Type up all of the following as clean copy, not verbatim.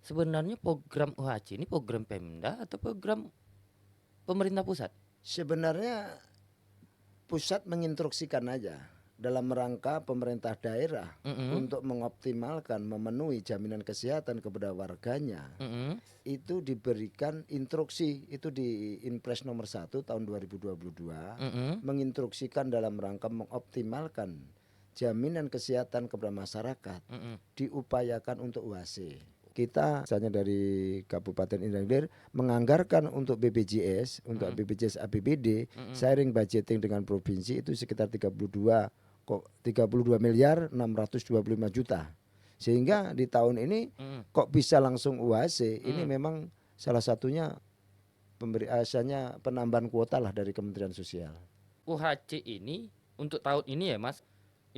Sebenarnya program UHC ini program Pemda atau program pemerintah pusat? Sebenarnya pusat menginstruksikan aja dalam rangka pemerintah daerah Mhm, untuk mengoptimalkan memenuhi jaminan kesehatan kepada warganya. mhm, Itu diberikan instruksi itu di Inpres nomor 1 tahun 2022 mhm, menginstruksikan dalam rangka mengoptimalkan jaminan kesehatan kepada masyarakat mhm. diupayakan untuk UAC. Kita misalnya dari Kabupaten Indragiri Hilir menganggarkan untuk BPJS, untuk Mhm, BPJS APBD, mhm, sharing budgeting dengan provinsi itu sekitar 32 miliar 625 juta. oh, Sehingga di tahun ini mhm, kok bisa langsung UAC, ini mhm. memang salah satunya asalnya penambahan kuota lah dari Kementerian Sosial. UHC ini untuk tahun ini ya Mas,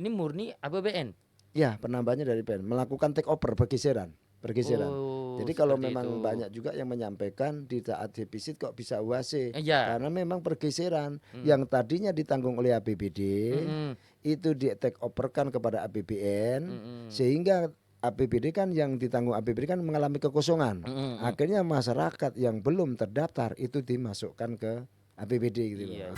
ini murni APBN? Ya, penambahannya dari PN melakukan take over pergeseran. Oh, Jadi kalau seperti itu. memang banyak juga yang menyampaikan di saat defisit kok bisa UAC Iya, karena memang pergeseran mhm, yang tadinya ditanggung oleh APBD mhm, itu di take overkan kepada APBN mhm, sehingga APBD kan yang ditanggung APBD kan mengalami kekosongan. mhm, mhm. Akhirnya masyarakat yang belum terdaftar itu dimasukkan ke APBD gitu loh. Iya.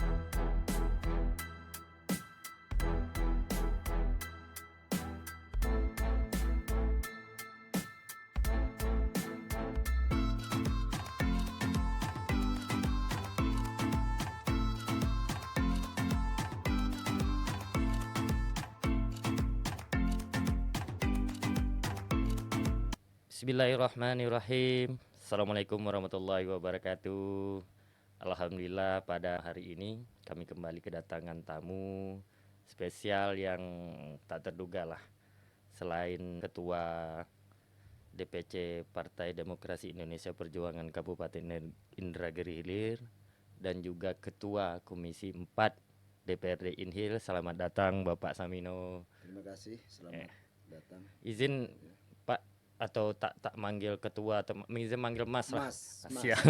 Bismillahirrahmanirrahim. Assalamualaikum warahmatullahi wabarakatuh. Alhamdulillah pada hari ini kami kembali kedatangan tamu spesial yang tak terduga lah. Selain Ketua DPC Partai Demokrasi Indonesia Perjuangan Kabupaten Indragiri Hilir dan juga Ketua Komisi 4 DPRD Inhil. Selamat datang Bapak Samino. Terima kasih, Eh, selamat datang. izin Pak atau tak manggil ketua atau izin manggil Mas lah. Mas, Siap.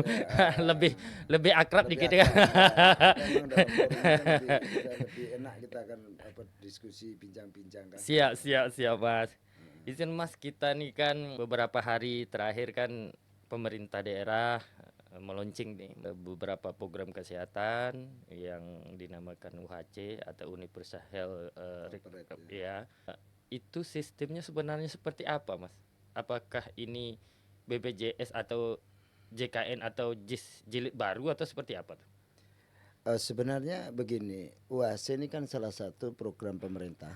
lebih lebih akrab lebih dikit ya. akrab ya. Kita emang dalam forum ini kan lebih enak kita akan diskusi bincang-bincang kan. Siap, siap, siap Mas. Izin Mas, kita nih kan beberapa hari terakhir kan pemerintah daerah meluncing nih beberapa program kesehatan yang dinamakan UHC atau Universal Health Corporate ya. ya. Itu sistemnya sebenarnya seperti apa Mas? Apakah ini BPJS atau JKN atau JIS jilid baru atau seperti apa tuh? Sebenarnya begini, UAC ini kan salah satu program pemerintah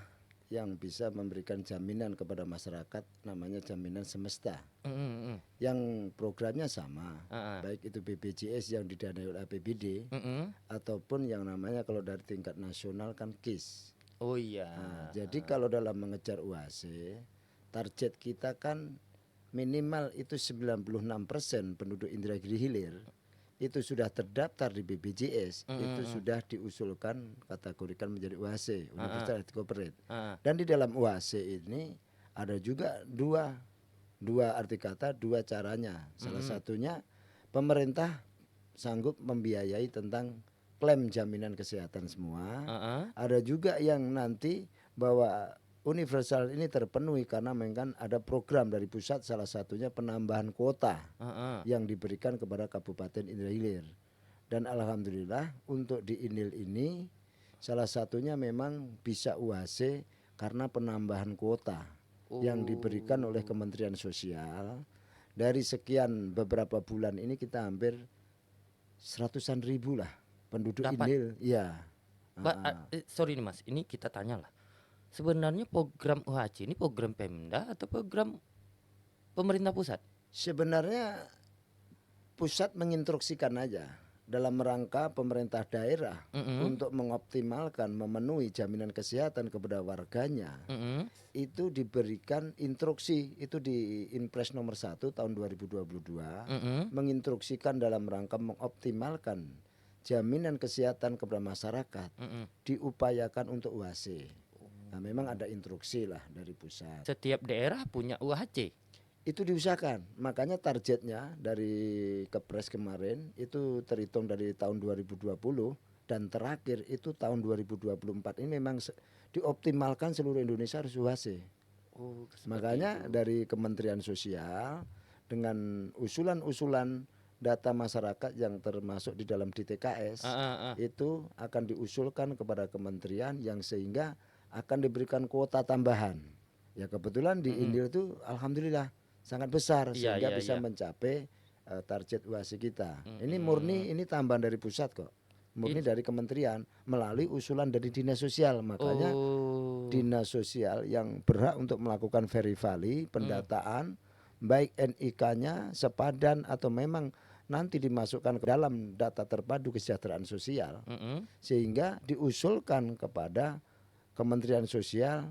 yang bisa memberikan jaminan kepada masyarakat namanya jaminan semesta. Mm-mm, Yang programnya sama, mm-mm. baik itu BPJS yang didanai oleh APBD Mm-mm. ataupun yang namanya kalau dari tingkat nasional kan KIS. Oh iya. Nah, jadi kalau dalam mengejar UAC, target kita kan minimal itu 96% penduduk Indragiri Hilir itu sudah terdaftar di BPJS, itu Mm-mm, sudah diusulkan kategorikan menjadi UAC, mm-mm, Universal Health Corporate. mm-mm, Dan di dalam UAC ini ada juga dua arti kata, dua caranya. Salah mm-mm, satunya pemerintah sanggup membiayai tentang klaim jaminan kesehatan semua. mm-mm, Ada juga yang nanti bahwa universal ini terpenuhi karena memang ada program dari pusat, salah satunya penambahan kuota mm-mm. yang diberikan kepada Kabupaten Indragiri Hilir. Dan alhamdulillah untuk di Inil ini salah satunya memang bisa UAC karena penambahan kuota yang diberikan oleh Oh, Kementerian Sosial. Dari sekian beberapa bulan ini kita hampir seratusan ribu lah penduduk dapat. Inil, ya. Sorry nih Mas, ini kita tanya lah. Sebenarnya program UHC ini program Pemda atau program pemerintah pusat? Sebenarnya pusat menginstruksikan aja dalam rangka pemerintah daerah Mm-mm, untuk mengoptimalkan memenuhi jaminan kesehatan kepada warganya. mm-mm, Itu diberikan instruksi itu di Inpres nomor 1 tahun 2022 mm-mm. menginstruksikan dalam rangka mengoptimalkan jaminan kesehatan kepada masyarakat Mm-mm. diupayakan untuk UAC. Nah, memang ada instruksi lah dari pusat. Setiap daerah punya UHC. Itu diusahakan, makanya targetnya dari Kepres kemarin itu terhitung dari tahun 2020 dan terakhir itu tahun 2024 ini memang dioptimalkan seluruh Indonesia harus UHC. Oh, seperti Makanya itu. dari Kementerian Sosial dengan usulan-usulan data masyarakat yang termasuk di dalam DTKS itu akan diusulkan kepada kementerian yang sehingga akan diberikan kuota tambahan. Ya kebetulan di Indil itu alhamdulillah sangat besar Iya, sehingga iya, bisa iya. mencapai target UASI kita. Ini murni ini tambahan dari pusat kok. Murni dari kementerian melalui usulan dari dinas sosial. Makanya Oh. dinas sosial yang berhak untuk melakukan verifali pendataan baik NIK-nya sepadan atau memang nanti dimasukkan ke dalam data terpadu kesejahteraan sosial sehingga diusulkan kepada Kementerian Sosial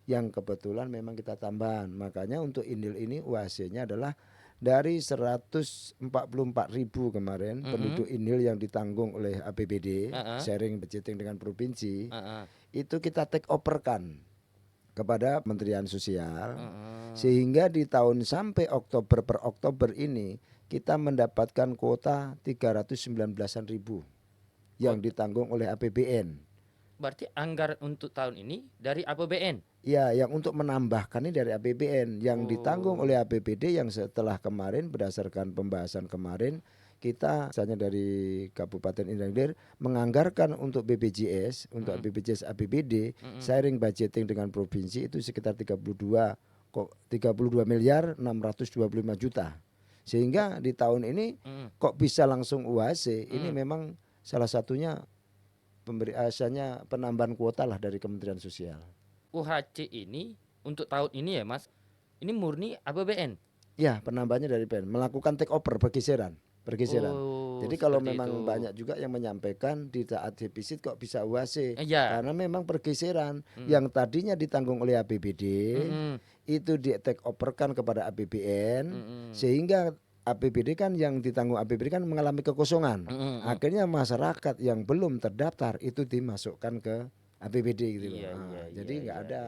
yang kebetulan memang kita tambahan. Makanya untuk Indil ini UAC-nya adalah dari 144.000 kemarin penduduk Indil yang ditanggung oleh APBD sharing budgeting dengan provinsi itu kita take overkan kepada Kementerian Sosial sehingga di tahun sampai Oktober per Oktober ini kita mendapatkan kuota 319.000 yang ditanggung oleh APBN. Berarti anggaran untuk tahun ini dari APBN? Ya, yang untuk menambahkan ini dari APBN yang ditanggung oleh APBD yang setelah kemarin berdasarkan pembahasan kemarin kita misalnya dari Kabupaten Indragiri Hilir menganggarkan untuk BPJS, untuk BPJS APBD, sharing budgeting dengan provinsi itu sekitar 32 miliar 625 juta. Sehingga di tahun ini kok bisa langsung UAC, ini memang salah satunya asalnya penambahan kuota lah dari Kementerian Sosial. UHC ini untuk tahun ini ya Mas, ini murni APBN? Ya, penambahannya dari PN, melakukan take over pergeseran. Oh, Jadi kalau seperti memang itu. banyak juga yang menyampaikan di saat defisit kok bisa UAC, Iya. karena memang pergeseran yang tadinya ditanggung oleh APBD itu di take overkan kepada APBN sehingga APBD kan yang ditanggung APBD kan mengalami kekosongan. Akhirnya masyarakat yang belum terdaftar itu dimasukkan ke APBD gitu loh. Iya, Jadi nggak ada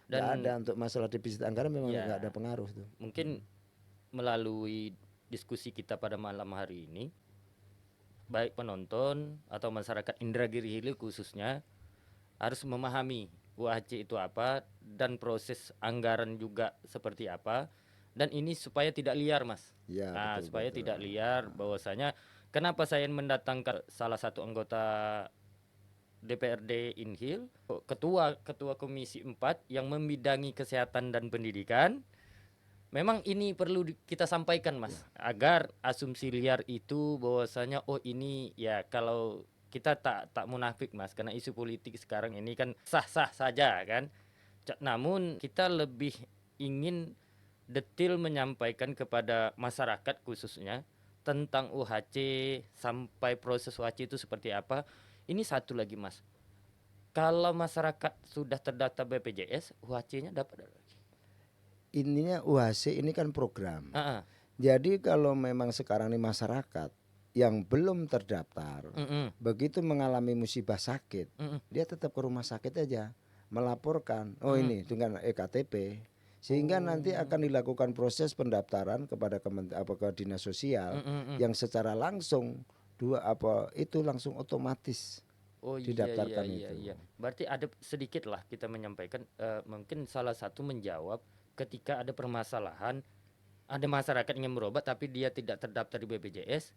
Dan nggak ada untuk masalah defisit anggaran memang ya, nggak ada pengaruh tuh. mungkin melalui diskusi kita pada malam hari ini, baik penonton atau masyarakat Indragiri Hilir khususnya harus memahami UHC itu apa dan proses anggaran juga seperti apa, dan ini supaya tidak liar Mas. Ya, Nah, betul, supaya betul. tidak liar bahwasanya kenapa saya mendatangkan salah satu anggota DPRD Inhil, ketua Komisi 4 yang membidangi kesehatan dan pendidikan. Memang ini perlu kita sampaikan Mas, agar asumsi liar itu bahwasanya oh ini ya, kalau kita tak munafik Mas, karena isu politik sekarang ini kan sah-sah saja kan. Namun kita lebih ingin detail menyampaikan kepada masyarakat khususnya tentang UHC sampai proses UHC itu seperti apa. Ini satu lagi Mas, kalau masyarakat sudah terdaftar BPJS, UHC-nya dapat lagi. Ininya UHC ini kan program. Ah, ah. Jadi kalau memang sekarang ini masyarakat yang belum terdaftar, begitu mengalami musibah sakit, dia tetap ke rumah sakit aja melaporkan, oh ini dengan EKTP, sehingga nanti akan dilakukan proses pendaftaran kepada ke dinas sosial yang secara langsung itu langsung otomatis Oh iya, didaftarkan iya, itu. iya. Berarti ada sedikit lah kita menyampaikan, mungkin salah satu menjawab ketika ada permasalahan, ada masyarakat ingin berobat tapi dia tidak terdaftar di BPJS,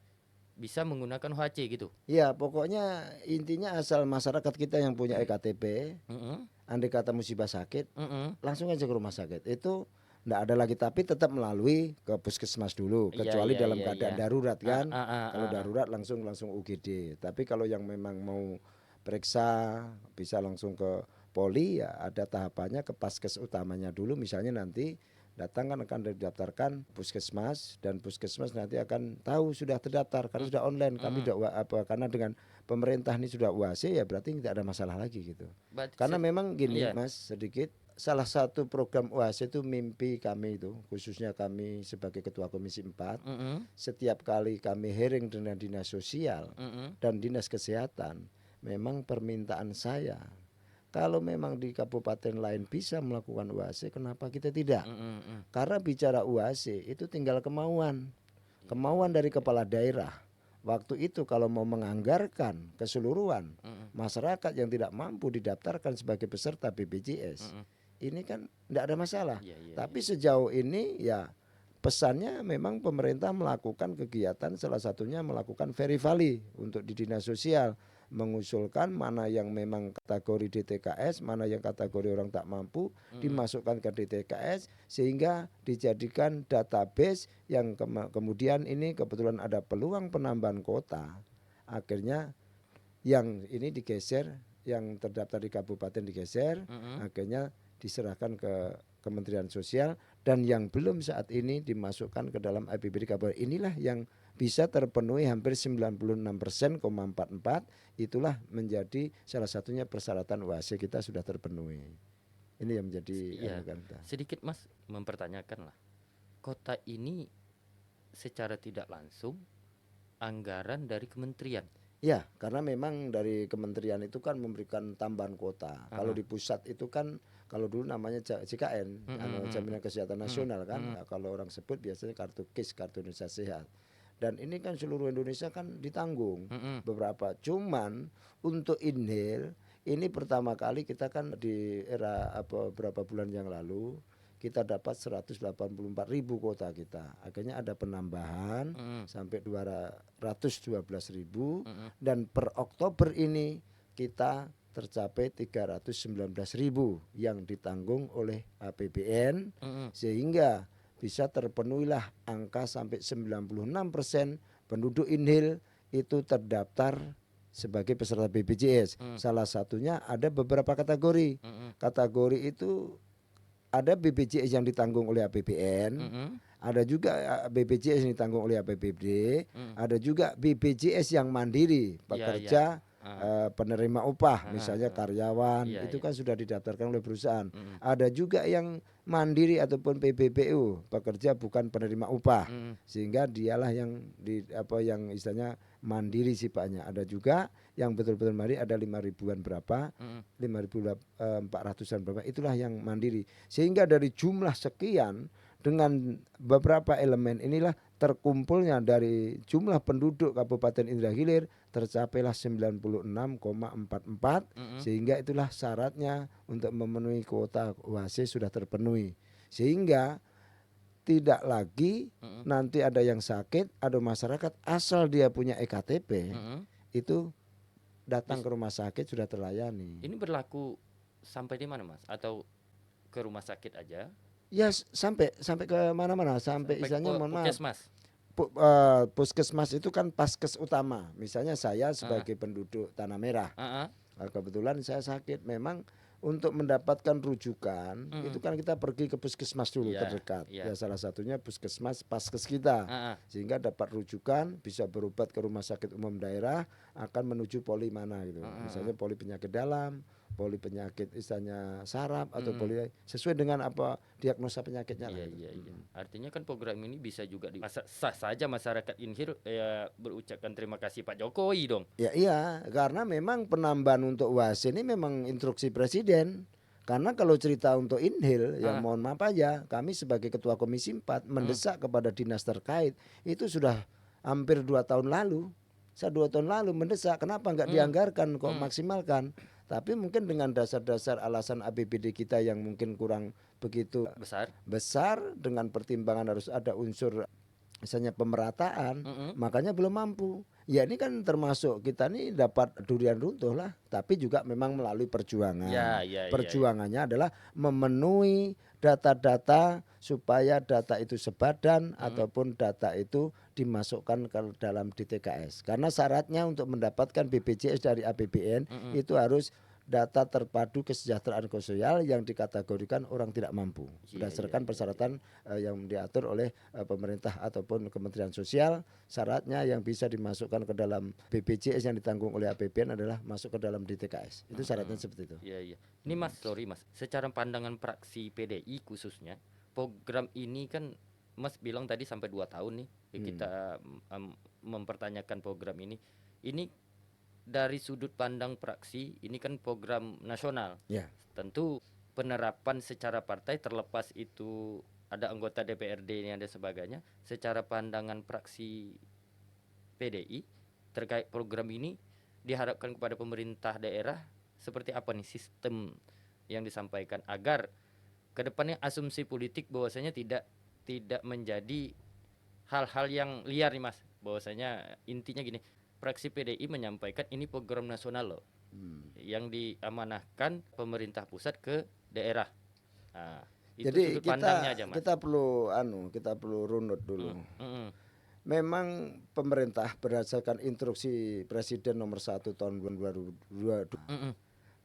bisa menggunakan UHC gitu. Ya pokoknya intinya asal masyarakat kita yang punya EKTP, andai kata musibah sakit, langsung aja ke rumah sakit. Itu enggak ada lagi, tapi tetap melalui ke puskesmas dulu, Iya, kecuali iya, dalam iya, keadaan iya. darurat kan. Kalau Ah. darurat langsung UGD. Tapi kalau yang memang mau periksa bisa langsung ke poli, ya ada tahapannya ke paskes utamanya dulu. Misalnya nanti datang kan akan didaftarkan puskesmas, dan puskesmas nanti akan tahu sudah terdaftar karena sudah online. Kami sudah karena dengan pemerintah ini sudah UAC, ya berarti tidak ada masalah lagi gitu. Karena memang gini iya. Mas, sedikit salah satu program UAC itu mimpi kami itu, khususnya kami sebagai ketua Komisi 4, setiap kali kami hearing dengan dinas sosial dan dinas kesehatan, memang permintaan saya, kalau memang di kabupaten lain bisa melakukan UAC, kenapa kita tidak? Karena bicara UAC itu tinggal kemauan dari kepala daerah. Waktu itu kalau mau menganggarkan keseluruhan masyarakat yang tidak mampu didaftarkan sebagai peserta BPJS, ini kan tidak ada masalah. Tapi sejauh ini ya pesannya memang pemerintah melakukan kegiatan, salah satunya melakukan verifali untuk di dinas sosial, mengusulkan mana yang memang kategori DTKS, mana yang kategori orang tak mampu, dimasukkan ke DTKS sehingga dijadikan database yang kemudian ini kebetulan ada peluang penambahan kota. Akhirnya yang ini digeser, yang terdaftar di kabupaten digeser, akhirnya diserahkan ke Kementerian Sosial, dan yang belum saat ini dimasukkan ke dalam APBD kabupaten. Inilah yang bisa terpenuhi hampir 96,44%. Itulah menjadi salah satunya persyaratan UAC kita sudah terpenuhi. Ini yang menjadi Iya, sedikit Mas mempertanyakan lah. Kota ini secara tidak langsung anggaran dari kementerian. Ya, karena memang dari kementerian itu kan memberikan tambahan kuota. Kalau di pusat itu kan, kalau dulu namanya JKN, Jaminan Kesehatan Nasional kan. Ya, kalau orang sebut biasanya kartu KIS, kartu Indonesia Sehat. Dan ini kan seluruh Indonesia kan ditanggung beberapa. Cuman untuk Inhil ini pertama kali kita kan di era beberapa bulan yang lalu kita dapat 184.000 kuota kita. Akhirnya ada penambahan sampai 212.000 dan per Oktober ini kita tercapai 319.000 yang ditanggung oleh APBN sehingga bisa terpenuhilah angka sampai 96% penduduk Inhil itu terdaftar sebagai peserta BPJS. Salah satunya ada beberapa kategori. Kategori itu ada BPJS yang ditanggung oleh APBN, ada juga BPJS yang ditanggung oleh APBD, ada juga BPJS yang mandiri, pekerja penerima upah, misalnya karyawan, itu kan sudah didaftarkan oleh perusahaan. Ada juga yang mandiri ataupun PBBU, pekerja bukan penerima upah, sehingga dialah yang yang istilahnya mandiri sifatnya. Ada juga yang betul-betul mandiri, ada 5.000-an berapa, 5.400-an berapa, itulah yang mandiri. Sehingga dari jumlah sekian dengan beberapa elemen inilah terkumpulnya dari jumlah penduduk Kabupaten Indragiri Hilir tercapailah 96,44, sehingga itulah syaratnya untuk memenuhi kuota UHC sudah terpenuhi. Sehingga tidak lagi nanti ada yang sakit, ada masyarakat asal dia punya EKTP itu datang ke rumah sakit sudah terlayani. Ini berlaku sampai di mana Mas? Atau ke rumah sakit aja? Ya sampai ke mana-mana, sampai istilahnya mohon maaf. Puskesmas. Puskesmas itu kan paskes utama. Misalnya saya sebagai penduduk Tanah Merah, kebetulan saya sakit, memang untuk mendapatkan rujukan itu kan kita pergi ke puskesmas dulu terdekat. Ya salah satunya puskesmas paskes kita, sehingga dapat rujukan, bisa berobat ke rumah sakit umum daerah, akan menuju poli mana gitu. Misalnya poli penyakit dalam, poli penyakit istilahnya saraf, atau poli sesuai dengan apa diagnosa penyakitnya. Iya. Artinya kan program ini bisa juga sah saja masyarakat Inhil berucapkan terima kasih Pak Jokowi dong. Ya iya, karena memang penambahan untuk UAS ini memang instruksi presiden. Karena kalau cerita untuk Inhil, ya mohon maaf aja, kami sebagai Ketua Komisi 4 mendesak kepada dinas terkait, itu sudah hampir 2 tahun lalu. Saya 2 tahun lalu mendesak, kenapa nggak dianggarkan kok maksimalkan. Tapi mungkin dengan dasar-dasar alasan APBD kita yang mungkin kurang begitu besar, dengan pertimbangan harus ada unsur misalnya pemerataan, makanya belum mampu. Ya ini kan termasuk kita nih dapat durian runtuh lah, tapi juga memang melalui perjuangan. Perjuangannya adalah memenuhi data-data supaya data itu sepadan ataupun data itu dimasukkan ke dalam DTKS. Karena syaratnya untuk mendapatkan BPJS dari APBN itu harus data terpadu kesejahteraan sosial yang dikategorikan orang tidak mampu berdasarkan persyaratan yang diatur oleh pemerintah ataupun Kementerian Sosial. Syaratnya yang bisa dimasukkan ke dalam BPJS yang ditanggung oleh APBN adalah masuk ke dalam DTKS. Itu syaratnya seperti itu. Iya. Ini Mas, sorry Mas, secara pandangan praksi PDI khususnya, program ini kan Mas bilang tadi sampai 2 tahun nih kita mempertanyakan program ini. Ini dari sudut pandang praksi, ini kan program nasional. Tentu penerapan secara partai, terlepas itu ada anggota DPRD dan sebagainya, secara pandangan praksi PDI terkait program ini diharapkan kepada pemerintah daerah seperti apa nih sistem yang disampaikan agar kedepannya asumsi politik bahwasanya tidak tidak menjadi hal-hal yang liar nih Mas. Bahwasanya intinya gini, fraksi PDI menyampaikan ini program nasional loh, yang diamanahkan pemerintah pusat ke daerah. Nah, itu Jadi sudut pandangnya aja Mas. kita perlu runut dulu. Mm-mm. Memang pemerintah berdasarkan instruksi Presiden nomor 1 tahun 2022 Mm-mm.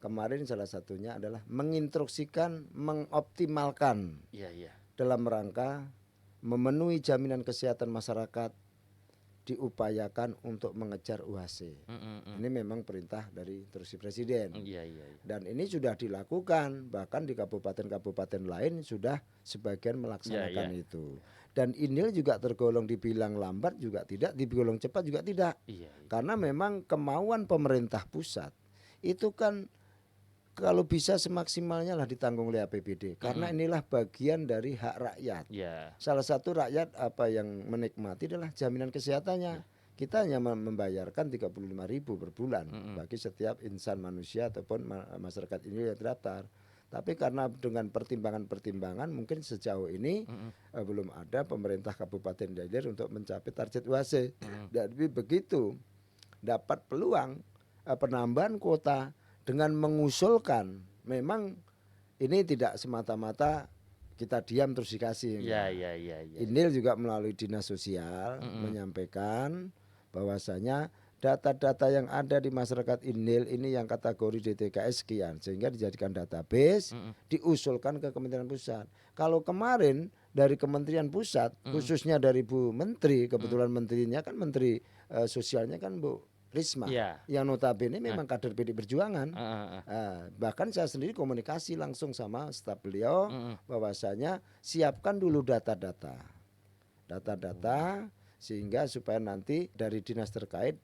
kemarin salah satunya adalah menginstruksikan, mengoptimalkan Iya. dalam rangka memenuhi jaminan kesehatan masyarakat, diupayakan untuk mengejar UHC. Ini memang perintah dari instruksi Presiden. Iya. Dan ini sudah dilakukan, bahkan di kabupaten-kabupaten lain sudah sebagian melaksanakan Iya. itu. Dan INIL juga tergolong dibilang lambat juga tidak, dibilang cepat juga tidak. Iya. Karena memang kemauan pemerintah pusat itu kan kalau bisa semaksimalnya lah ditanggung oleh APBD. Karena inilah bagian dari hak rakyat. Iya. Salah satu rakyat apa yang menikmati adalah jaminan kesehatannya. Kita hanya membayarkan 35.000 per bulan bagi setiap insan manusia ataupun masyarakat ini yang terdaftar. Tapi karena dengan pertimbangan-pertimbangan mungkin sejauh ini belum ada pemerintah Kabupaten Dalir untuk mencapai target UHC. Dan begitu dapat peluang penambahan kuota dengan mengusulkan, memang ini tidak semata-mata kita diam terus dikasih. Iya. INIL juga melalui dinas sosial menyampaikan bahwasanya data-data yang ada di masyarakat INIL ini yang kategori DTKS sekian, sehingga dijadikan database, diusulkan ke Kementerian Pusat. Kalau kemarin dari Kementerian Pusat, khususnya dari Bu Menteri, kebetulan menterinya kan Menteri Sosialnya kan Bu Risma, yang notabene memang kader PD Perjuangan. Bahkan saya sendiri komunikasi langsung sama staf beliau bahwasanya siapkan dulu data-data sehingga supaya nanti dari dinas terkait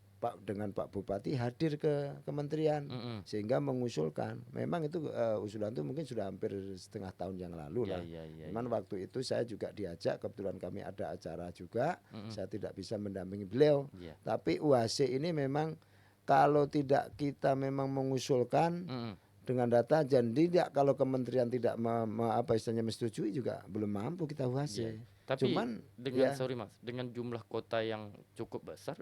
dengan Pak Bupati hadir ke kementerian sehingga mengusulkan. Memang itu usulan itu mungkin sudah hampir setengah tahun yang lalu lah. Cuman waktu itu saya juga diajak, kebetulan kami ada acara juga, saya tidak bisa mendampingi beliau. Tapi UHC ini memang kalau tidak kita memang mengusulkan dengan data, jadi tidak kalau kementerian tidak menyetujui juga belum mampu kita UHC. Tapi Cuman dengan sorry Mas, dengan jumlah kota yang cukup besar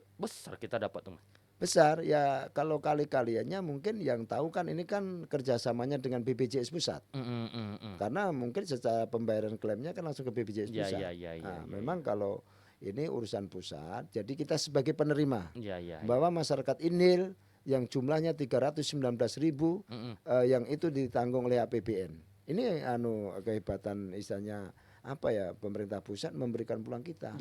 kita dapat tuh Mas. Besar ya, kalau kali-kaliannya mungkin yang tahu kan ini kan kerjasamanya dengan BPJS Pusat. Karena mungkin secara pembayaran klaimnya kan langsung ke BPJS Pusat. Memang kalau ini urusan pusat, jadi kita sebagai penerima bahwa masyarakat INIL yang jumlahnya 319.000 yang itu ditanggung oleh APBN. Ini kehebatan istilahnya pemerintah pusat memberikan pulang kita.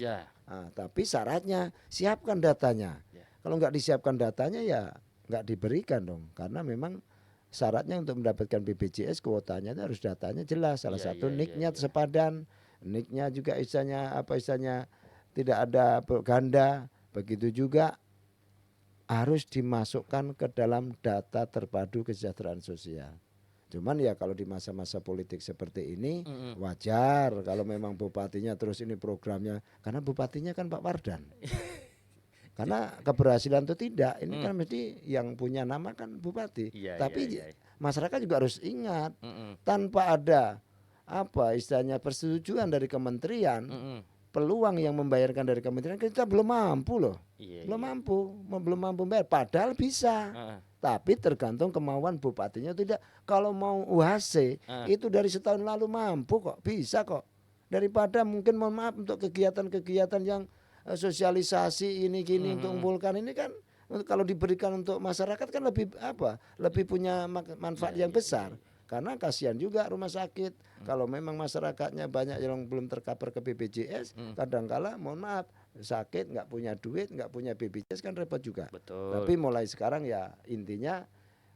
Tapi syaratnya siapkan datanya. Kalau nggak disiapkan datanya ya nggak diberikan dong. Karena memang syaratnya untuk mendapatkan BPJS kuotanya itu harus datanya jelas. Salah satu NIK-nya sepadan, NIK-nya juga istilahnya tidak ada ganda. Begitu juga harus dimasukkan ke dalam data terpadu kesejahteraan sosial. Cuman ya kalau di masa-masa politik seperti ini wajar kalau memang bupatinya terus ini programnya, karena bupatinya kan Pak Wardan. Karena keberhasilan itu tidak, ini kan mesti yang punya nama kan bupati. Tapi masyarakat juga harus ingat, tanpa ada istilahnya persetujuan dari kementerian, peluang yang membayarkan dari kementerian kita belum mampu loh. Belum mampu bayar, padahal bisa. Tapi tergantung kemauan bupatinya tidak. Kalau mau UHC itu dari setahun lalu mampu kok, bisa kok. Daripada mungkin mohon maaf untuk kegiatan-kegiatan yang sosialisasi ini gini untuk mengumpulkan ini kan kalau diberikan untuk masyarakat kan lebih punya manfaat yang besar. Karena kasihan juga rumah sakit kalau memang masyarakatnya banyak yang belum tercover ke BPJS, kadangkala mohon maaf sakit nggak punya duit, nggak punya BPJS kan repot juga. Tapi mulai sekarang ya intinya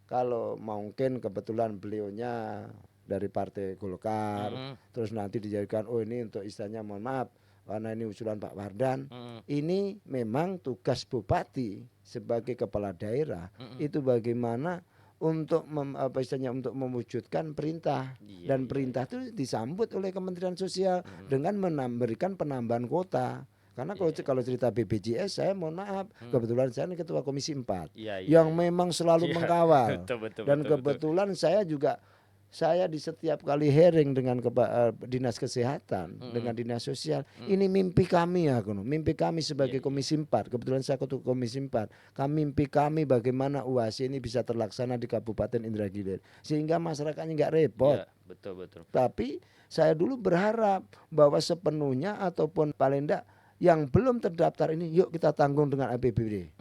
kalau mungkin kebetulan beliaunya dari Partai Golkar, terus nanti dijadikan ini untuk istilahnya mohon maaf karena ini usulan Pak Wardan, ini memang tugas bupati sebagai kepala daerah itu bagaimana untuk untuk mewujudkan perintah dan perintah itu disambut oleh Kementerian Sosial dengan memberikan penambahan kuota. Karena kalau cerita BPJS saya mohon maaf kebetulan saya ini ketua Komisi 4 yang memang selalu mengkawal dan kebetulan saya juga saya di setiap kali hearing dengan dinas kesehatan, dengan dinas sosial, ini mimpi kami ya, mimpi kami sebagai Komisi 4. Kebetulan saya ketua Komisi 4. Mimpi kami bagaimana UAS ini bisa terlaksana di Kabupaten Indragiri, sehingga masyarakatnya nggak repot. Iya, betul betul. Tapi saya dulu berharap bahwa sepenuhnya ataupun paling enggak yang belum terdaftar ini yuk kita tanggung dengan APBD.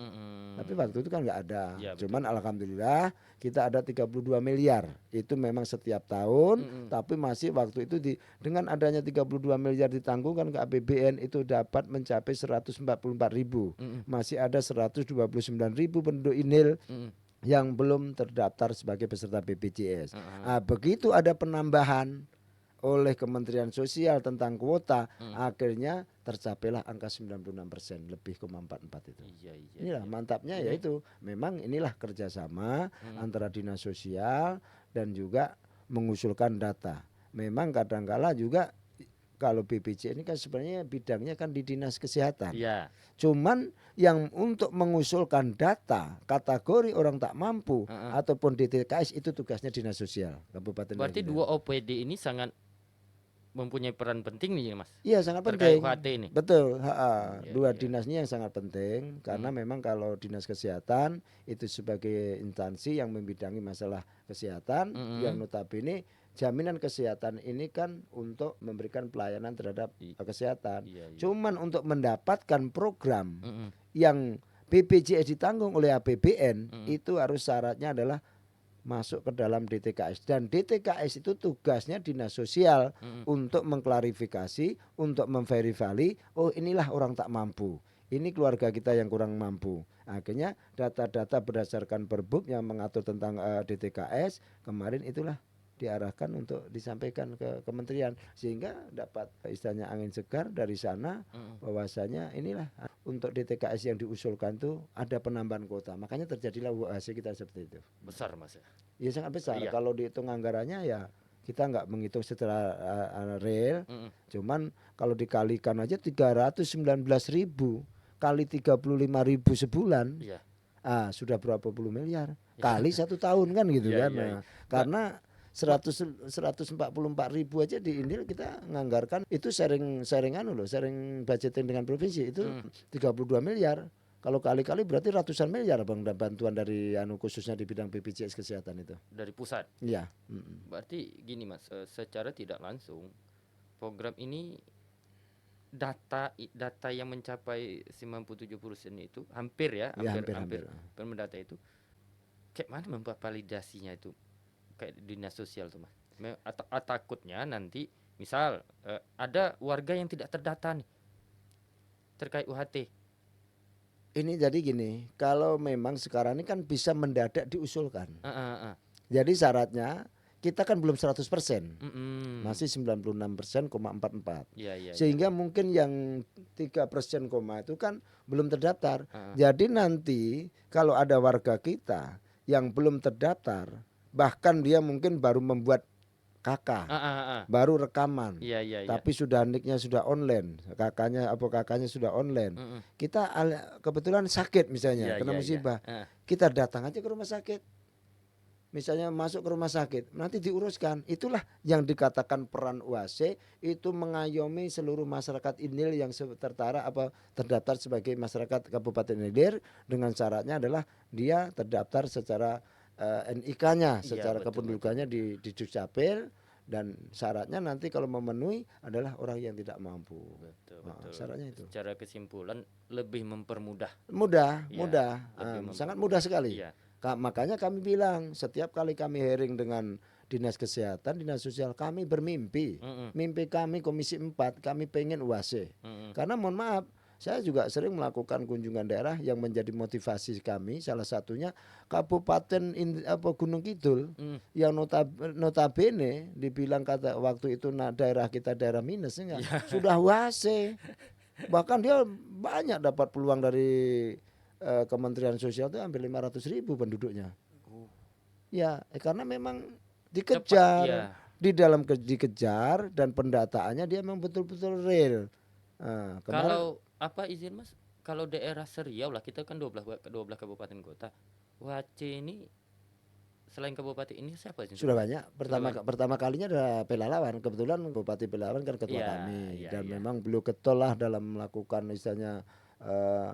Tapi waktu itu kan nggak ada. Ya, Cuman alhamdulillah kita ada 32 miliar. Itu memang setiap tahun, tapi masih waktu itu dengan adanya 32 miliar ditanggungkan ke APBN itu dapat mencapai 144.000. Masih ada 129.000 penduduk INIL yang belum terdaftar sebagai peserta BPJS. Begitu ada penambahan oleh Kementerian Sosial tentang kuota, akhirnya tercapailah angka 96%, lebih 0,44 itu. Inilah mantapnya yaitu memang inilah kerjasama antara dinas sosial dan juga mengusulkan data. Memang kadangkala juga kalau BPJS ini kan sebenarnya bidangnya kan di dinas kesehatan. Iya. Cuman yang untuk mengusulkan data kategori orang tak mampu ataupun DTKS itu tugasnya dinas sosial Kabupaten. Berarti dua OPD ini sangat mempunyai peran penting nih Mas. Iya sangat terkait penting. UHT ini. Betul. Dua dinas ini yang sangat penting karena memang kalau dinas kesehatan itu sebagai instansi yang membidangi masalah kesehatan yang notabene jaminan kesehatan ini kan untuk memberikan pelayanan terhadap kesehatan. Cuman untuk mendapatkan program yang BPJS ditanggung oleh APBN itu harus syaratnya adalah masuk ke dalam DTKS, dan DTKS itu tugasnya dinas sosial untuk mengklarifikasi, untuk memverifikasi, oh inilah orang tak mampu, ini keluarga kita yang kurang mampu. Akhirnya data-data berdasarkan Perbuk yang mengatur tentang DTKS kemarin itulah diarahkan untuk disampaikan ke kementerian sehingga dapat istilahnya angin segar dari sana bahwasanya inilah untuk DTKS yang diusulkan tuh ada penambahan kuota, makanya terjadilah hasil kita seperti itu. Besar Mas ya? Ya sangat besar. Kalau dihitung anggarannya ya kita nggak menghitung secara real, cuman kalau dikalikan aja 319.000 kali 35.000 sebulan, sudah berapa puluh miliar kali 1 tahun kan gitu kan. Karena 144.000 aja di Indil kita nganggarkan itu sharing budgeting dengan provinsi itu 32 miliar. Kalau kali-kali berarti ratusan miliar Bang bantuan dari khususnya di bidang BPJS kesehatan itu. Dari pusat. Iya. Berarti gini Mas, secara tidak langsung program ini data yang mencapai 97% itu hampir mendata itu kayak mana membuat validasinya itu kayak dinas sosial tuh Mas. Takutnya nanti misal ada warga yang tidak terdata nih terkait UHT. Ini jadi gini, kalau memang sekarang ini kan bisa mendadak diusulkan. Jadi syaratnya kita kan belum 100%, masih 96,44. Sehingga mungkin yang 3% itu kan belum terdaftar. Jadi nanti kalau ada warga kita yang belum terdaftar, bahkan dia mungkin baru membuat KK, baru rekaman, tapi sudah niknya sudah online, kakaknya sudah online. Kita kebetulan sakit misalnya, kena musibah, kita datang aja ke rumah sakit, misalnya masuk ke rumah sakit, nanti diuruskan. Itulah yang dikatakan peran UAC itu mengayomi seluruh masyarakat INIL yang terdaftar sebagai masyarakat Kabupaten Indragiri dengan syaratnya adalah dia terdaftar secara NIK-nya, secara kependudukannya di Dukcapil, dan syaratnya nanti kalau memenuhi adalah orang yang tidak mampu. Betul. Syaratnya itu. Secara kesimpulan lebih mempermudah. Mudah, sangat mudah sekali. Makanya kami bilang setiap kali kami hearing dengan dinas kesehatan, dinas sosial, kami bermimpi. Mimpi kami Komisi 4, kami pengen UAC. Karena mohon maaf, saya juga sering melakukan kunjungan daerah yang menjadi motivasi kami. Salah satunya Kabupaten Gunung Kidul yang notabene dibilang kata waktu itu daerah kita daerah minus sudah UAC. Bahkan dia banyak dapat peluang dari Kementerian Sosial itu hampir 500.000 penduduknya. Ya, karena memang dikejar, dikejar dan pendataannya dia memang betul-betul real. Kalau izin Mas, kalau daerah Seriau lah, kita kan 12 kabupaten kota, UHC ini selain ke bupati ini siapa sih Sudah Bupati? banyak. Sudah banyak. Pertama kalinya ada Pelalawan. Kebetulan Bupati Pelalawan kan ketua Iya, kami iya, dan iya. memang beliau getol lah dalam melakukan istilahnya eh,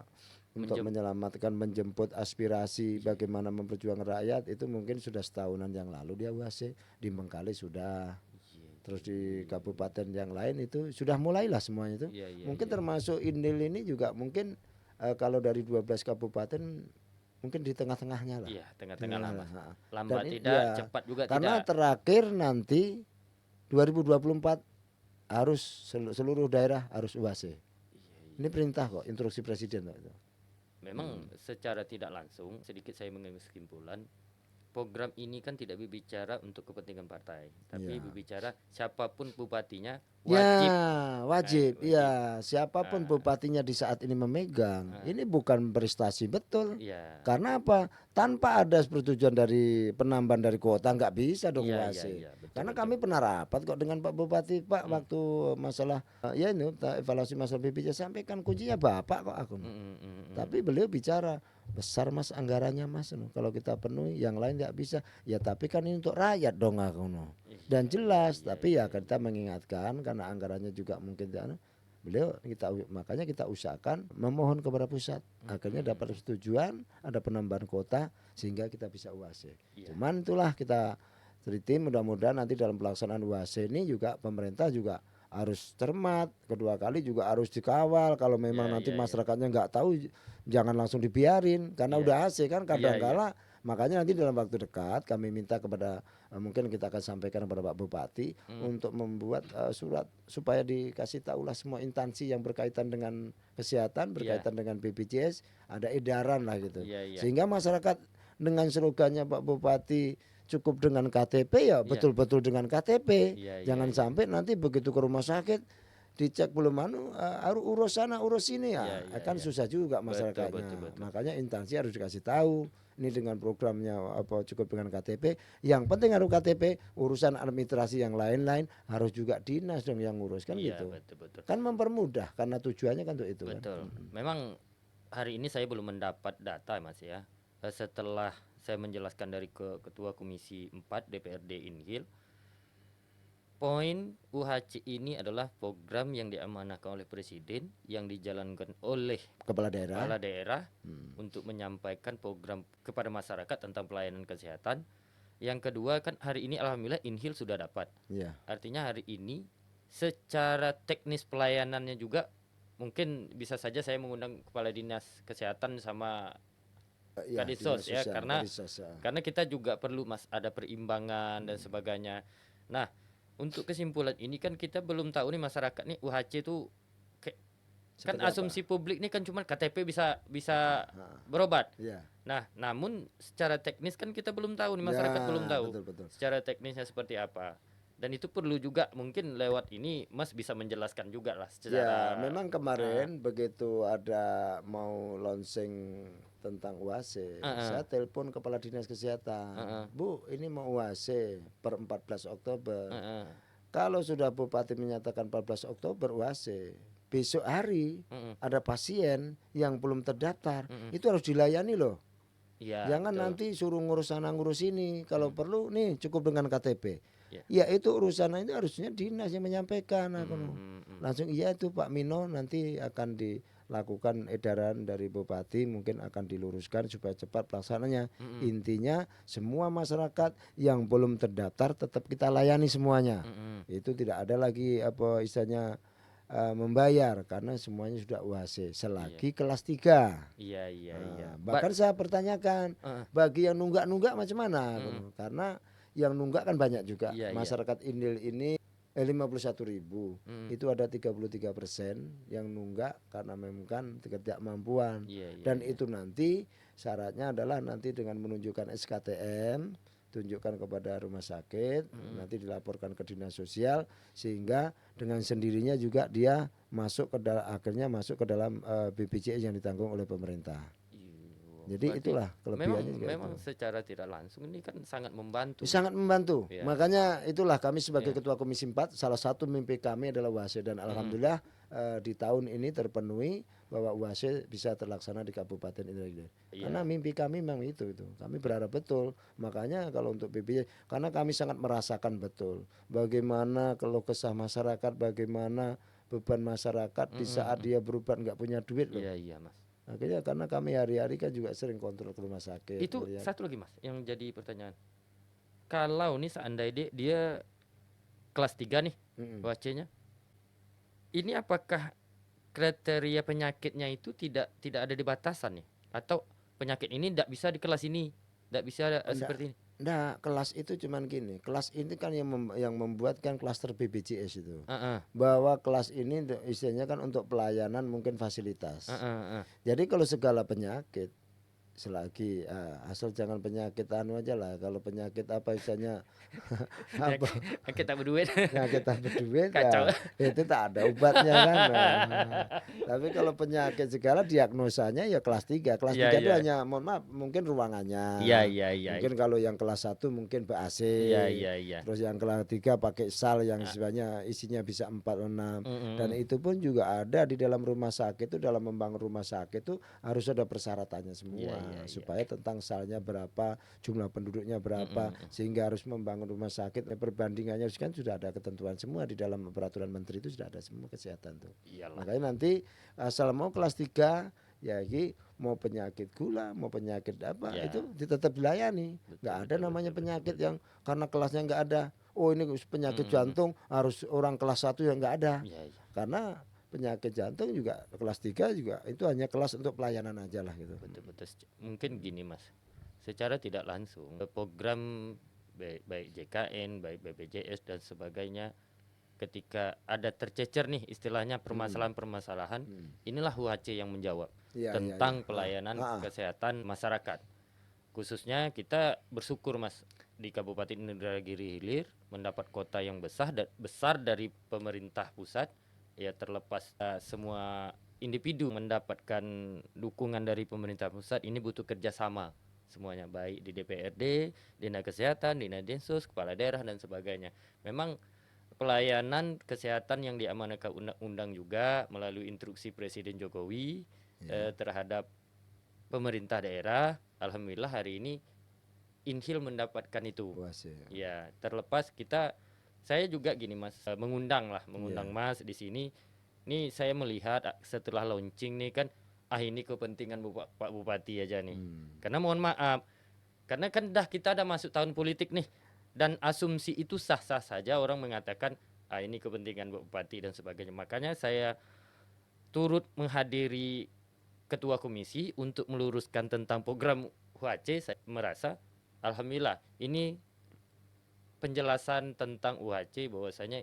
untuk Menjem menyelamatkan menjemput aspirasi iya, bagaimana memperjuangkan rakyat itu mungkin sudah setahunan yang lalu dia UAC di Bengkale sudah. iya, Terus iya, di iya, iya, kabupaten yang lain itu sudah mulailah semuanya itu. iya, iya, Mungkin iya, iya. termasuk Indil ini juga mungkin kalau dari 12 kabupaten mungkin di tengah-tengahnya lah. Iya, Di tengah-tengah lah tengah-tengah, Mas. ha. Dan Lambat tidak, ya cepat juga karena tidak. terakhir nanti 2024 harus seluruh daerah harus UAC. Iya, Ini iya. perintah kok, instruksi presiden kok itu. Memang secara tidak langsung sedikit saya mengambil kesimpulan program ini kan tidak berbicara untuk kepentingan partai, tapi Iya. berbicara siapapun bupatinya Ya, wajib, wajib. wajib. Ya, siapapun Ah, bupatinya di saat ini memegang, ah, ini bukan prestasi betul. iya, Karena apa? Tanpa ada persetujuan dari penambahan dari kuota nggak bisa dong iya, iya, UAC. iya, betul, Karena betul. kami pernah rapat kok dengan Pak Bupati, Pak, Mm, waktu masalah ya ini evaluasi masalah BPJS sampaikan kuncinya Bapak kok aku. mm, mm, mm, mm. Tapi beliau bicara besar Mas anggarannya Mas, kalau kita penuhi yang lain nggak bisa. Ya tapi kan ini untuk rakyat dong aku. Dan Iya, iya, jelas, iya, tapi iya, ya kita mengingatkan karena anggarannya juga mungkin beliau makanya kita usahakan memohon kepada pusat akhirnya mm, dapat persetujuan ada penambahan kota sehingga kita bisa UAC. iya, Cuman itulah kita teliti mudah-mudahan nanti dalam pelaksanaan UAC ini juga pemerintah juga harus cermat, kedua kali juga harus dikawal kalau memang iya, nanti iya, iya, masyarakatnya nggak tahu jangan langsung dibiarin karena iya, udah AC kan iya, iya, kadangkala makanya nanti dalam waktu dekat kami minta kepada mungkin kita akan sampaikan kepada Pak Bupati mm, untuk membuat surat supaya dikasih tahulah semua instansi yang berkaitan dengan kesehatan, iya, berkaitan dengan BPJS, ada edaran lah gitu. iya, iya, Sehingga masyarakat dengan slogannya Pak Bupati cukup dengan KTP ya iya, betul-betul dengan KTP. iya, iya, Jangan iya, sampai nanti begitu ke rumah sakit dicek belum harus urus sana urus sini iya, ya iya, kan iya, susah juga betul, betul, masyarakatnya. betul. Makanya instansi harus dikasih tahu ini dengan programnya apa cukup dengan KTP. Yang penting harus KTP, urusan administrasi yang lain-lain harus juga dinas dong yang ngurus kan Iya, gitu. betul, betul, Kan mempermudah karena tujuannya kan untuk itu kan. betul. Memang hari ini saya belum mendapat data Mas ya. Setelah saya menjelaskan dari Ketua Komisi 4 DPRD Inhil, poin UHC ini adalah program yang diamanahkan oleh Presiden yang dijalankan oleh Kepala daerah. kepala daerah untuk menyampaikan program kepada masyarakat tentang pelayanan kesehatan. Yang kedua kan hari ini alhamdulillah Inhil sudah dapat. Iya. Artinya hari ini secara teknis pelayanannya juga mungkin bisa saja saya mengundang kepala dinas kesehatan sama Ya, Kadisos dinas ya sosial, karena Kadisos, ya. kita juga perlu Mas ada perimbangan dan sebagainya. Nah, untuk kesimpulan ini kan kita belum tahu nih masyarakat nih UHC itu kan Seperti apa? asumsi publik nih kan cuma KTP bisa Ah, berobat. Iya. Nah, namun secara teknis kan kita belum tahu nih masyarakat Ya, belum tahu betul-betul. secara teknisnya seperti apa. Dan itu perlu juga mungkin lewat ini Mas bisa menjelaskan juga lah Ya, secara memang kemarin begitu ada mau launching tentang UAC, saya telepon kepala dinas kesehatan, Bu, ini mau UAC per 14 Oktober. Kalau sudah Bupati menyatakan 14 Oktober UAC, besok hari ada pasien yang belum terdaftar, itu harus dilayani loh. Iya, Jangan betul. nanti suruh ngurus sana ngurus ini. Kalau perlu nih cukup dengan KTP. Ya. Ya itu urusan itu harusnya dinas yang menyampaikan. Langsung iya itu Pak Mino nanti akan dilakukan edaran dari Bupati mungkin akan diluruskan supaya cepat pelaksananya. Intinya semua masyarakat yang belum terdaftar tetap kita layani semuanya. Itu tidak ada lagi apa istilahnya membayar karena semuanya sudah UAC selagi kelas 3. Iya, iya, iya. Bahkan saya pertanyakan bagi yang nunggak-nunggak macam mana karena yang nunggak kan banyak juga. Iya, iya. Masyarakat Indil ini 51.000 itu ada 33% yang nunggak karena memang kan ketidakmampuan. Iya, iya, Dan iya. itu nanti syaratnya adalah nanti dengan menunjukkan SKTM tunjukkan kepada rumah sakit, nanti dilaporkan ke dinas sosial sehingga dengan sendirinya juga dia masuk ke akhirnya masuk ke dalam BPJS yang ditanggung oleh pemerintah. Jadi berarti itulah memang kelebihannya juga itu. memang secara tidak langsung ini kan sangat membantu. Sangat membantu. Ya, Makanya itulah kami sebagai ya, Ketua Komisi 4 salah satu mimpi kami adalah UASE dan mm-mm, alhamdulillah di tahun ini terpenuhi bahwa UASE bisa terlaksana di Kabupaten Indragiri. Karena iya, mimpi kami memang itu. Kami berharap betul. Makanya kalau untuk BPJ karena kami sangat merasakan betul bagaimana keluh kesah masyarakat, bagaimana beban masyarakat di mm-mm, saat mm. dia berobat nggak punya duit loh. Iya, iya, Mas. Akhirnya karena kami hari-hari kan juga sering kontrol ke rumah sakit Itu melihat. satu lagi, Mas, yang jadi pertanyaan. Kalau nih seandainya dia kelas 3 nih, Mm-mm. UAC-nya, ini apakah kriteria penyakitnya itu tidak ada di batasan nih? Atau penyakit ini tidak bisa di kelas ini, tidak bisa Oh, seperti ini? enggak, kelas itu cuman gini. Kelas ini kan yang membuat kan klaster BPJS itu. Heeh, Bahwa kelas ini istilahnya kan untuk pelayanan mungkin heeh, fasilitas. heeh. Jadi kalau segala penyakit selagi asal jangan penyakit anu aja lah. Kalau penyakit apa istilahnya Yang apa yang kita berduit penyakit tak berduit kacau. ya itu tak ada obatnya kan. Tapi kalau penyakit segala diagnosanya ya kelas 3. Kelas Iya, 3 itu iya. hanya mohon maaf mungkin ruangannya. Iya, iya, iya. Mungkin kalau yang kelas 1 mungkin BAC. Iya, iya, iya. Terus yang kelas 3 pakai SAL yang Ah, sebenarnya isinya bisa 4 6. Dan mm-mm. itu pun juga ada di dalam rumah sakit itu dalam membangun rumah sakit itu harus ada persyaratannya Iya, semua iya, iya. supaya tentang salnya berapa, jumlah penduduknya berapa Mm-mm. sehingga harus membangun rumah sakit perbandingannya kan sudah ada ketentuan semua di dalam peraturan menteri itu sudah ada semua kesehatan tuh. Iyalah. Makanya nanti asal mau kelas 3 ya ini mau penyakit gula mau penyakit apa Ya, itu tetap dilayani. betul, Nggak ada betul, namanya betul, betul, penyakit betul. yang karena kelasnya nggak ada. Oh ini penyakit Mm-mm. jantung harus orang kelas 1 yang nggak ada. Iya, iya. Karena penyakit jantung juga kelas 3 juga itu hanya kelas untuk pelayanan aja lah gitu. Betul, betul. Mungkin gini, Mas. Secara tidak langsung, program baik JKN, baik BPJS dan sebagainya, ketika ada tercecer nih istilahnya permasalahan-permasalahan, inilah UHC yang menjawab Iya, iya, iya. tentang pelayanan Ah, ah. kesehatan masyarakat. Khususnya kita bersyukur, Mas, di Kabupaten Indragiri Hilir mendapat kota yang besar dari pemerintah pusat. Ya terlepas semua individu mendapatkan dukungan dari pemerintah pusat, ini butuh kerjasama semuanya, baik di DPRD, Dinas Kesehatan, Dinas Densus, kepala daerah dan sebagainya. Memang pelayanan kesehatan yang diamanahkan undang-undang juga melalui instruksi Presiden Jokowi terhadap pemerintah daerah. Alhamdulillah hari ini Inhil mendapatkan itu. Puas ya. Ya, terlepas saya juga gini, Mas, mengundang Iya. Mas di sini. Nih saya melihat setelah launching nih kan, ini kepentingan Pak Bupati aja nih. Karena mohon maaf, karena kan kita ada masuk tahun politik nih, dan asumsi itu sah-sah saja orang mengatakan ini kepentingan Pak Bupati dan sebagainya. Makanya saya turut menghadiri ketua komisi untuk meluruskan tentang program UHC. Saya merasa alhamdulillah ini penjelasan tentang UHC bahwasanya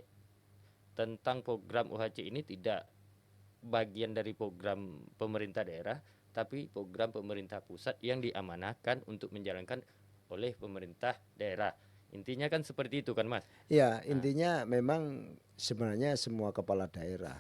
tentang program UHC ini tidak bagian dari program pemerintah daerah, tapi program pemerintah pusat yang diamanahkan untuk menjalankan oleh pemerintah daerah. Intinya kan seperti itu kan, Mas? Ya, intinya memang sebenarnya semua kepala daerah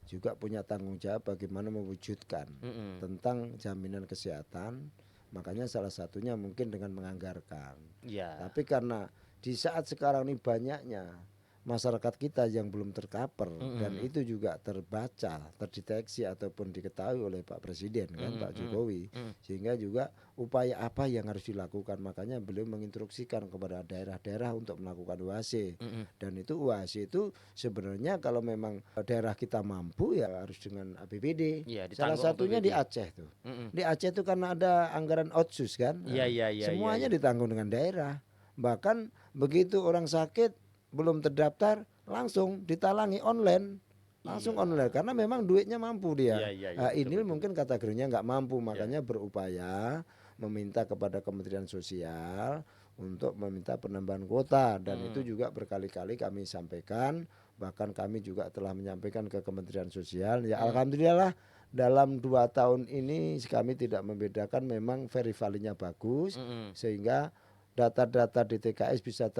juga punya tanggung jawab bagaimana mewujudkan Mm-mm. tentang jaminan kesehatan. Makanya salah satunya mungkin dengan menganggarkan. Ya, Tapi karena di saat sekarang ini banyaknya masyarakat kita yang belum tercover dan Mm-mm. itu juga terbaca, terdeteksi ataupun diketahui oleh Pak Presiden kan Pak Mm-mm. Jokowi, Mm. sehingga juga upaya apa yang harus dilakukan, makanya beliau menginstruksikan kepada daerah-daerah untuk melakukan UAC. Mm-mm. Dan itu UAC itu sebenarnya kalau memang daerah kita mampu ya harus dengan APBD. Iya, Salah ditanggung satunya di APBD. Aceh tuh. Mm-mm. Di Aceh itu karena ada anggaran otsus kan, Iya, iya, iya, iya, semuanya iya. ditanggung dengan daerah. Bahkan begitu orang sakit belum terdaftar langsung ditalangi online, langsung Iya. online karena memang duitnya mampu dia. Iya, iya, iya, betul, Ini betul. mungkin kategorinya nggak mampu, Iya. makanya berupaya meminta kepada Kementerian Sosial untuk meminta penambahan kuota dan itu juga berkali-kali kami sampaikan, bahkan kami juga telah menyampaikan ke Kementerian Sosial. Ya alhamdulillah dalam 2 tahun ini kami tidak membedakan, memang verifalinya bagus Mm-mm. sehingga data-data di TKS bisa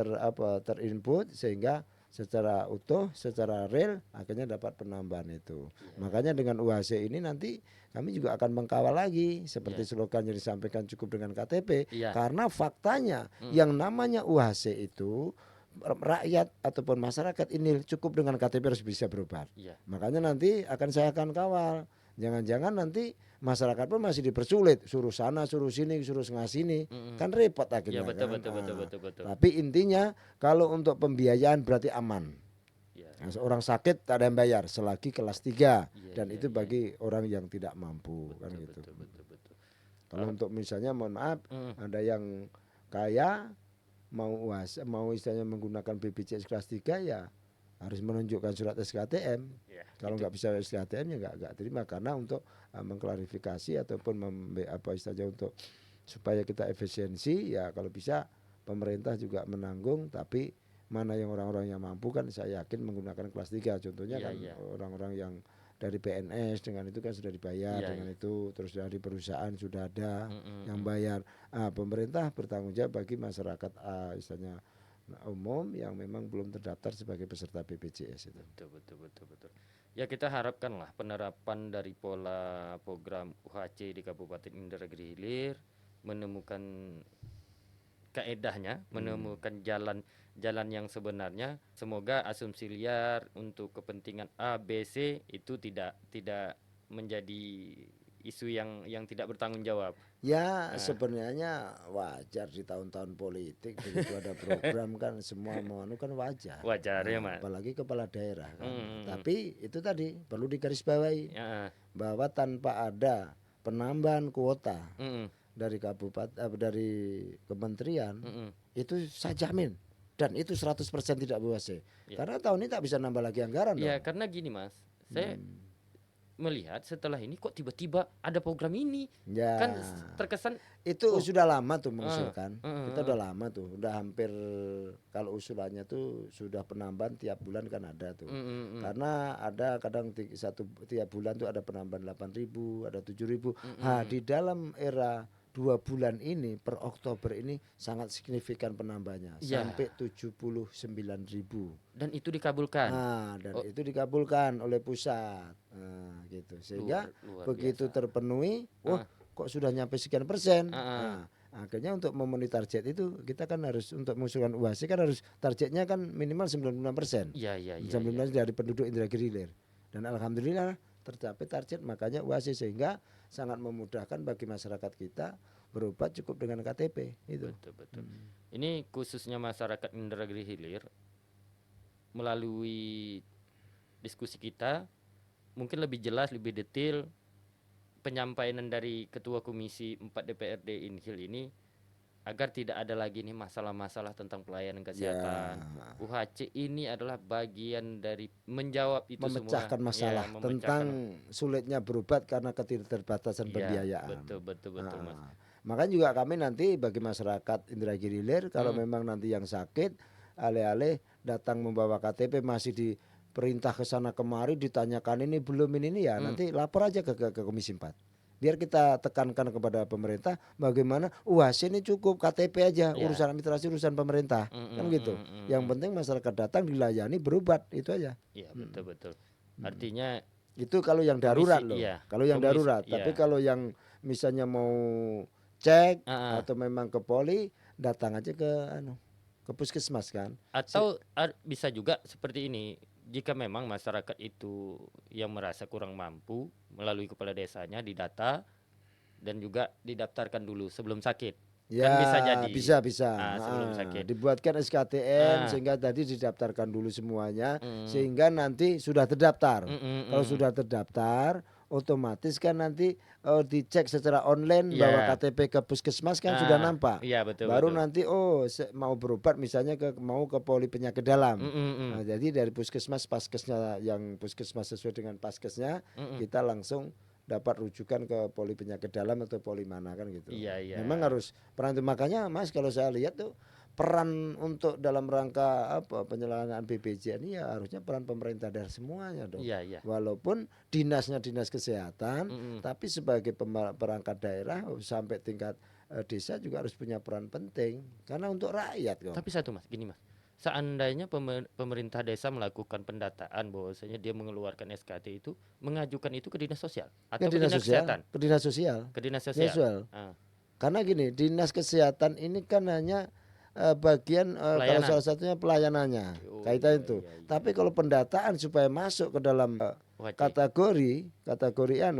terinput sehingga secara utuh, secara real, akhirnya dapat penambahan itu. Makanya dengan UHC ini nanti kami juga akan mengkawal lagi seperti slogan yang disampaikan cukup dengan KTP. Iya. Karena faktanya yang namanya UHC itu rakyat ataupun masyarakat ini cukup dengan KTP harus bisa berobat. Iya. Makanya nanti saya akan kawal. Jangan-jangan nanti masyarakat pun masih dipersulit, suruh sana, suruh sini, suruh sini, kan repot Iya, akhirnya betul, kan. betul. Tapi intinya kalau untuk pembiayaan berarti aman. Iya. Nah, seorang sakit tak ada yang bayar selagi kelas 3 Iya, dan iya, itu bagi orang yang tidak mampu kan gitu. Betul. Kalau untuk misalnya mohon maaf ada yang kaya mau istilahnya menggunakan BPJS kelas 3 ya harus menunjukkan surat SKTM. Ya, Kalau nggak bisa SKTM ya nggak terima karena untuk mengklarifikasi ataupun istilahnya untuk supaya kita efisiensi ya kalau bisa pemerintah juga menanggung tapi mana yang orang-orang yang mampu kan saya yakin menggunakan kelas 3 contohnya orang-orang yang dari PNS dengan itu kan sudah dibayar dengan itu terus dari perusahaan sudah ada yang bayar. Pemerintah bertanggung jawab bagi masyarakat istilahnya umum yang memang belum terdaftar sebagai peserta BPJS itu. Betul. Ya kita harapkanlah penerapan dari pola program UHC di Kabupaten Indragiri Hilir menemukan kaedahnya, menemukan jalan yang sebenarnya. Semoga asumsi liar untuk kepentingan A, B, C itu tidak menjadi isu yang tidak bertanggung jawab. Ya sebenarnya wajar di tahun-tahun politik begitu ada program kan semua mau kan wajar. Wajar ya Mas. Apalagi kepala daerah kan. Tapi itu tadi perlu digarisbawahi bahwa tanpa ada penambahan kuota dari kabupaten dari kementerian itu saya jamin dan itu 100% tidak UHC. Karena tahun ini tak bisa nambah lagi anggaran ya dong. Karena gini Mas, saya melihat setelah ini kok tiba-tiba ada program ini kan terkesan itu sudah lama tuh mengusulkan. Kita udah lama tuh, udah hampir kalau usulannya tuh sudah penambahan tiap bulan kan ada tuh. Karena ada kadang tiap bulan tuh ada penambahan 8.000, ada 7.000. Di dalam era 2 bulan ini per Oktober ini sangat signifikan penambahannya sampai 79.000 dan itu dikabulkan. Itu dikabulkan oleh pusat gitu sehingga begitu terpenuhi kok sudah nyampe sekian persen. Akhirnya untuk memenuhi target itu kita kan harus untuk mengusulkan UHC kan harus targetnya kan minimal 96%. 96% dari penduduk Indragiri Hilir dan alhamdulillah tercapai target makanya UHC sehingga sangat memudahkan bagi masyarakat kita berobat cukup dengan KTP itu. Betul. Ini khususnya masyarakat Indragiri Hilir melalui diskusi kita mungkin lebih jelas lebih detail penyampaian dari Ketua Komisi 4 DPRD Inhil ini agar tidak ada lagi nih masalah-masalah tentang pelayanan kesehatan. UHC ini adalah bagian dari menjawab itu memecahkan semua. Masalah tentang sulitnya berobat karena ketidakterbatasan pembiayaan. Betul Mas. Makanya juga kami nanti bagi masyarakat Indragiri Hilir kalau memang nanti yang sakit alih-alih datang membawa KTP masih diperintah ke sana kemari ditanyakan ini belum ini ya nanti lapor aja ke Komisi 4. Biar kita tekankan kepada pemerintah bagaimana UHC ini cukup KTP aja urusan administrasi urusan pemerintah kan gitu. Yang penting masyarakat datang dilayani berobat itu aja. Iya betul. Artinya itu kalau yang darurat loh. Kalau yang darurat. Tapi kalau yang misalnya mau cek atau memang ke poli datang aja ke puskesmas kan. Atau bisa juga seperti ini. Jika memang masyarakat itu yang merasa kurang mampu melalui kepala desanya didata dan juga didaftarkan dulu sebelum sakit. Ya, kan bisa jadi. Bisa. Sebelum sakit. Dibuatkan SKTM sehingga tadi didaftarkan dulu semuanya sehingga nanti sudah terdaftar. Kalau sudah terdaftar otomatis kan nanti dicek secara online bahwa KTP ke puskesmas kan sudah nampak. Baru nanti mau berobat misalnya mau ke poli penyakit dalam. Nah, jadi dari puskesmas paskesnya yang puskesmas sesuai dengan paskesnya kita langsung dapat rujukan ke poli penyakit dalam atau poli mana kan gitu. Memang harus peran itu makanya Mas kalau saya lihat tuh peran untuk dalam rangka penyelenggaraan BPJS ini ya harusnya peran pemerintah daerah semuanya dong. Walaupun dinasnya dinas kesehatan, tapi sebagai perangkat daerah sampai tingkat desa juga harus punya peran penting karena untuk rakyat kok. Tapi satu Mas, gini Mas. seandainya pemerintah desa melakukan pendataan bahwasanya dia mengeluarkan SKT itu, mengajukan itu ke dinas sosial Ke atau ke dinas dinas sosial, kesehatan? ke dinas sosial, Ke dinas dinas sosial. sosial. Ah, Karena gini, dinas kesehatan ini kan hanya bagian kalau pelayanan. salah satunya pelayanannya, Oh kaitan iya itu. iya iya. Tapi kalau pendataan supaya masuk ke dalam UHC.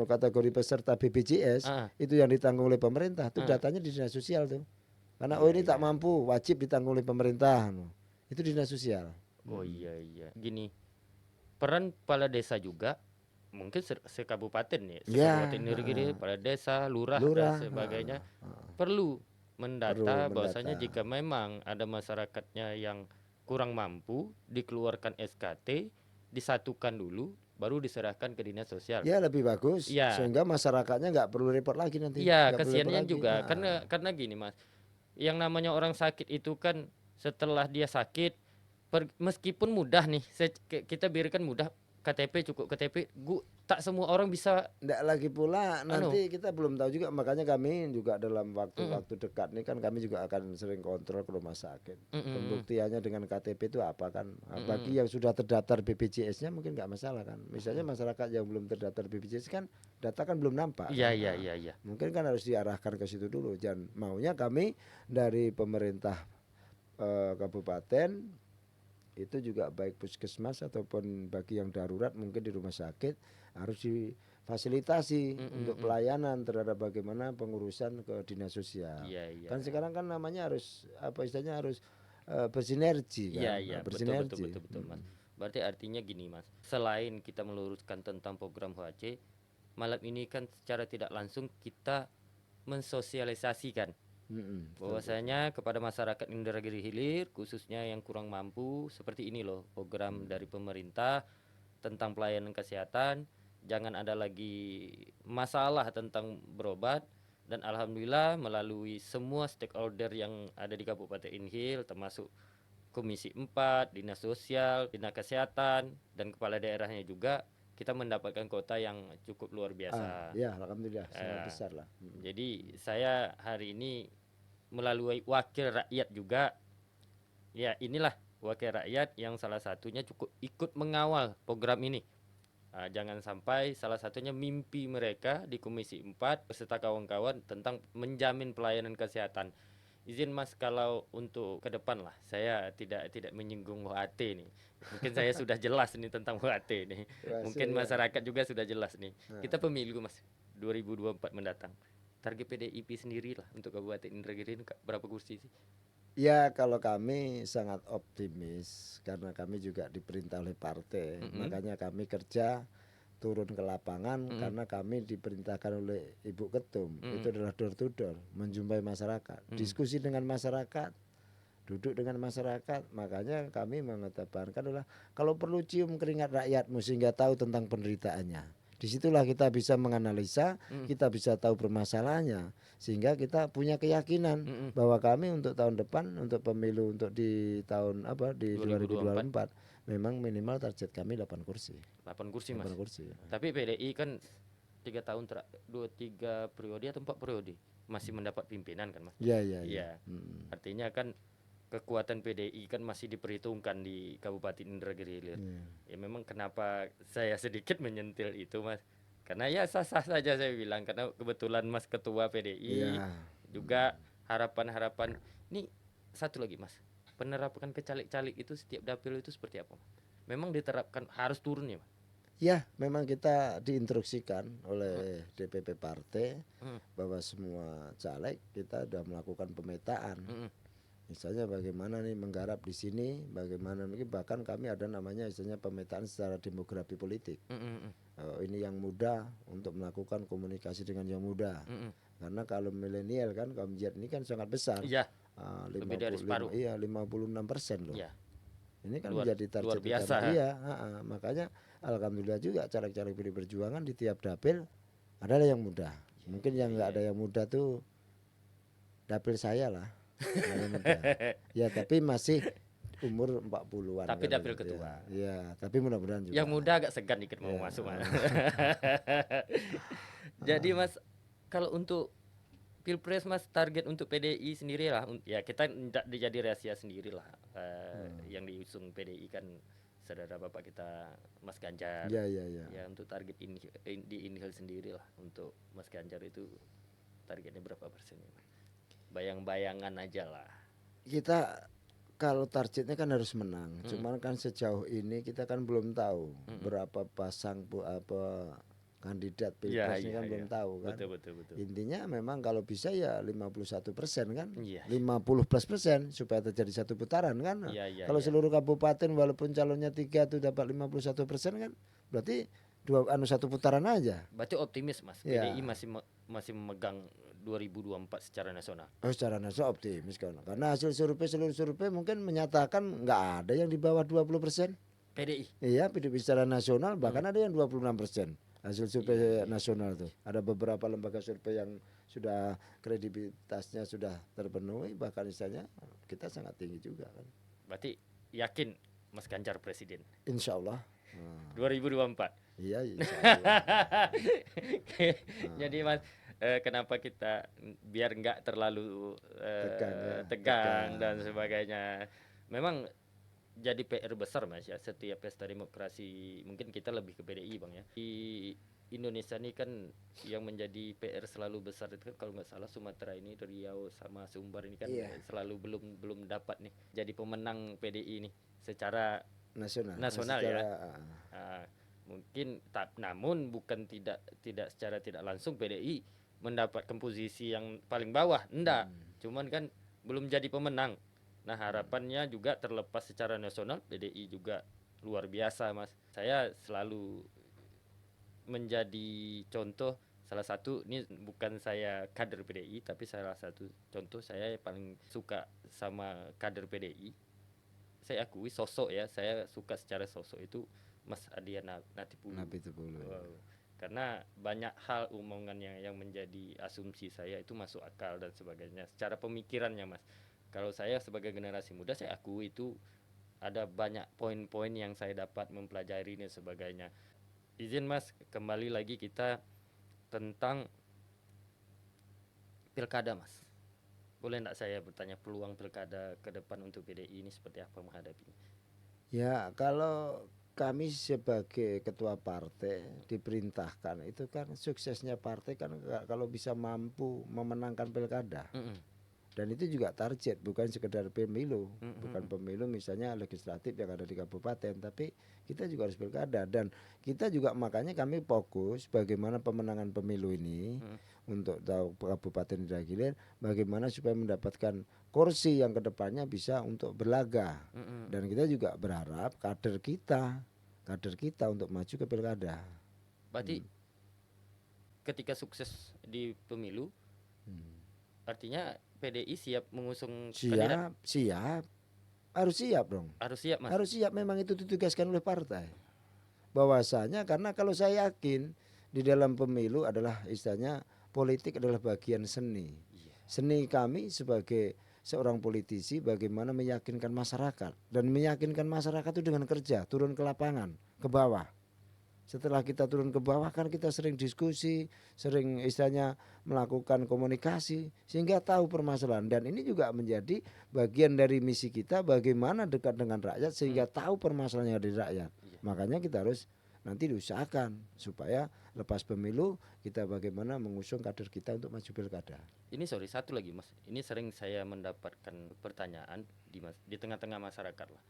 kategori peserta BPJS Ah, itu yang ditanggung oleh pemerintah, itu ah. datanya di dinas sosial tuh. Karena oh Iya ini tak iya. mampu, wajib ditanggung oleh pemerintah. Itu dinas sosial. Oh iya iya. Gini, peran kepala desa juga mungkin sekabupaten ya, Ya, sekabupaten negeri, kepala desa, lurah dan lurah sebagainya perlu perlu mendata bahwasanya mendata. jika memang ada masyarakatnya yang kurang mampu, dikeluarkan SKT, disatukan dulu, baru diserahkan ke dinas sosial. Ya lebih bagus Iya, sehingga masyarakatnya nggak perlu repot lagi nanti, iya, nggak perlu repot kasihannya lagi. juga karena gini Mas, yang namanya orang sakit itu kan setelah dia sakit meskipun mudah nih kita biarkan mudah KTP cukup KTP tak semua orang bisa Nggak lagi pula anu. nanti kita belum tahu juga, makanya kami juga dalam Mm-mm, waktu-waktu dekat ini kan kami juga akan sering kontrol ke rumah sakit. mm-mm, Pembuktiannya dengan KTP itu apa kan? mm-mm, Bagi yang sudah terdaftar BPJS-nya mungkin nggak masalah kan. Misalnya mm-mm. masyarakat yang belum terdaftar BPJS kan data kan belum nampak Iya kan. iya iya iya. Mungkin kan harus diarahkan ke situ dulu. Dan maunya kami dari pemerintah kabupaten itu juga baik puskesmas ataupun bagi yang darurat mungkin di rumah sakit harus difasilitasi untuk Mm-mm, mm. pelayanan terhadap bagaimana pengurusan ke dinas sosial. Iya iya. Kan sekarang kan namanya harus apa istilahnya harus bersinergi Iya kan, iya, betul betul bersinergi. betul betul Mas. Berarti artinya gini Mas, selain kita meluruskan tentang program HC, malam ini kan secara tidak langsung kita mensosialisasikan Betul, betul. bahwasanya kepada masyarakat Indragiri Hilir khususnya yang kurang mampu seperti ini loh program dari pemerintah tentang pelayanan kesehatan, jangan ada lagi masalah tentang berobat, dan alhamdulillah melalui semua stakeholder yang ada di Kabupaten Inhil termasuk Komisi 4, Dinas Sosial, Dinas Kesehatan, dan kepala daerahnya juga kita mendapatkan kota yang cukup luar biasa. Ya alhamdulillah sangat Eh, besar lah. jadi saya hari ini melalui wakil rakyat juga, ya inilah wakil rakyat yang salah satunya cukup ikut mengawal program ini. Jangan sampai salah satunya mimpi mereka di Komisi 4 beserta kawan-kawan tentang menjamin pelayanan kesehatan. Izin Mas kalau untuk ke depan lah, saya tidak menyinggung UHT nih. Mungkin saya sudah jelas nih tentang UHT nih. Mungkin Ya. masyarakat juga sudah jelas nih. Kita pemilu Mas 2024 mendatang. Target PDIP sendiri lah untuk Kabupaten Indragiri ini berapa kursi sih? Ya kalau kami sangat optimis karena kami juga diperintah oleh partai, Mm-mm, makanya kami kerja turun ke lapangan mm-mm, karena kami diperintahkan oleh Ibu Ketum. mm-mm, Itu adalah door to door, menjumpai masyarakat, mm-mm, diskusi dengan masyarakat, duduk dengan masyarakat. Makanya kami mengedepankan adalah kalau perlu cium keringat rakyatmu sehingga tahu tentang penderitaannya. Disitulah kita bisa menganalisa, mm-mm, kita bisa tahu permasalahannya, sehingga kita punya keyakinan mm-mm. bahwa kami untuk tahun depan, untuk pemilu untuk di tahun apa di 2024 2024 memang minimal target kami 8 kursi. 8 kursi 8 Mas. kursi. Tapi PDI kan 3 tahun 3 periode atau 4 periode masih mendapat pimpinan kan Mas? Iya, iya, iya. Iya. Artinya kan kekuatan PDI kan masih diperhitungkan di Kabupaten Indragiri Hilir. Iya. Ya memang kenapa saya sedikit menyentil itu Mas, karena ya sah-sah saja saya bilang karena kebetulan Mas ketua PDI Iya. juga harapan-harapan. Ini satu lagi Mas, penerapan kecalik-calik itu setiap dapil itu seperti apa? Memang diterapkan harus turun ya Mas? Ya, memang kita diinstruksikan oleh DPP partai Mm, bahwa semua caleg kita sudah melakukan pemetaan. mm, Misalnya bagaimana nih menggarap di sini, bagaimana mungkin bahkan kami ada namanya misalnya pemetaan secara demografi politik. mm, mm, mm, Ini yang muda untuk melakukan komunikasi dengan yang muda. mm, mm. Karena kalau milenial kan kaum Z ini kan sangat besar. Iya, lebih dari 55 separuh. iya 56% loh. Iya, Ini kan luar menjadi luar target biasa. utama. Iya, makanya alhamdulillah juga caleg-caleg PD Perjuangan di tiap dapil adalah yang muda. Mungkin yang nggak ada yang muda tuh dapil saya lah. Yang muda. Ya tapi masih umur 40-an. Tapi kan dapil gitu ya. ketua. Iya, tapi mudah-mudahan juga. Yang muda agak segan dikit mau Ya. masuk Mas. Jadi Mas, kalau untuk Pilpres Mas target untuk PDI sendiri lah, ya kita tidak dijadi rahasia sendiri lah. yang diusung PDI kan saudara bapak kita Mas Ganjar. Ya, ya, ya. Ya untuk target ini di Inhil sendiri lah untuk Mas Ganjar itu targetnya berapa persen ya? Bayang-bayangan aja lah. Kita kalau targetnya kan harus menang. Cuman kan sejauh ini kita kan belum tahu berapa pasang apa kandidat pilpresnya kan belum tahu kan. Betul. Intinya memang kalau bisa ya 51% kan, Iya. 50+% supaya terjadi satu putaran kan. Iya, Kalau iya. seluruh kabupaten walaupun calonnya 3 tuh dapat 51% kan, berarti satu putaran aja. Berarti optimis Mas, Ya. PDI masih memegang 2024 secara nasional. Oh, secara nasional optimis kan. Karena hasil seluruh survei mungkin menyatakan nggak ada yang di bawah 20%. PDI. Iya, PDIP secara nasional bahkan ada yang 26%. Hasil survei nasional tuh. Ada beberapa lembaga survei yang sudah kredibilitasnya sudah terpenuhi, bahkan misalnya kita sangat tinggi juga kan. Berarti yakin Mas Ganjar presiden Insya Allah. 2024. Iya, insya Allah. Jadi Mas, kenapa kita biar nggak terlalu tegang dan sebagainya. Memang jadi PR besar Mas ya, setiap pesta demokrasi mungkin kita lebih ke PDI Bang ya. Di Indonesia ini kan yang menjadi PR selalu besar itu kan kalau nggak salah Sumatera ini, Riau sama Sumbar ini kan selalu belum dapat nih jadi pemenang PDI nih secara nasional ya. Mungkin namun bukan tidak secara tidak langsung PDI mendapatkan posisi yang paling bawah, enggak. Cuman kan belum jadi pemenang. Nah, harapannya juga terlepas secara nasional PDI juga luar biasa, Mas. Saya selalu menjadi contoh, salah satu ini bukan saya kader PDI tapi salah satu contoh saya paling suka sama kader PDI. Saya akui sosok ya, saya suka secara sosok itu Mas Adian Napitupulu. Wow. Karena banyak hal omongannya yang menjadi asumsi saya itu masuk akal dan sebagainya secara pemikirannya Mas. Kalau saya sebagai generasi muda saya akui itu ada banyak poin-poin yang saya dapat mempelajari dan sebagainya. Izin Mas, kembali lagi kita tentang pilkada Mas. Boleh enggak saya bertanya peluang pilkada ke depan untuk PDI ini seperti apa menghadapinya? Ya, kalau kami sebagai ketua partai diperintahkan itu kan suksesnya partai kan kalau bisa mampu memenangkan pilkada. Dan itu juga target, bukan sekedar pemilu, bukan pemilu misalnya legislatif yang ada di kabupaten, tapi kita juga harus pilkada. Dan kita juga makanya kami fokus bagaimana pemenangan pemilu ini untuk Kabupaten Indragiri, bagaimana supaya mendapatkan kursi yang kedepannya bisa untuk berlaga. Dan kita juga berharap kader kita untuk maju ke pilkada. Berarti ketika sukses di pemilu, artinya PDI siap mengusung kandidat? Siap. Harus siap dong. Harus siap Mas? Harus siap, memang itu ditugaskan oleh partai. Bahwasanya karena kalau saya yakin di dalam pemilu adalah istilahnya politik adalah bagian seni. Seni kami sebagai seorang politisi bagaimana meyakinkan masyarakat. Dan meyakinkan masyarakat itu dengan kerja, turun ke lapangan, ke bawah. Setelah kita turun ke bawah kan kita sering diskusi, sering istilahnya melakukan komunikasi sehingga tahu permasalahan. Dan ini juga menjadi bagian dari misi kita bagaimana dekat dengan rakyat sehingga tahu permasalahan yang ada di rakyat. Makanya kita harus nanti diusahakan supaya lepas pemilu kita bagaimana mengusung kader kita untuk maju pilkada. Ini satu lagi Mas, ini sering saya mendapatkan pertanyaan di tengah-tengah masyarakat lah.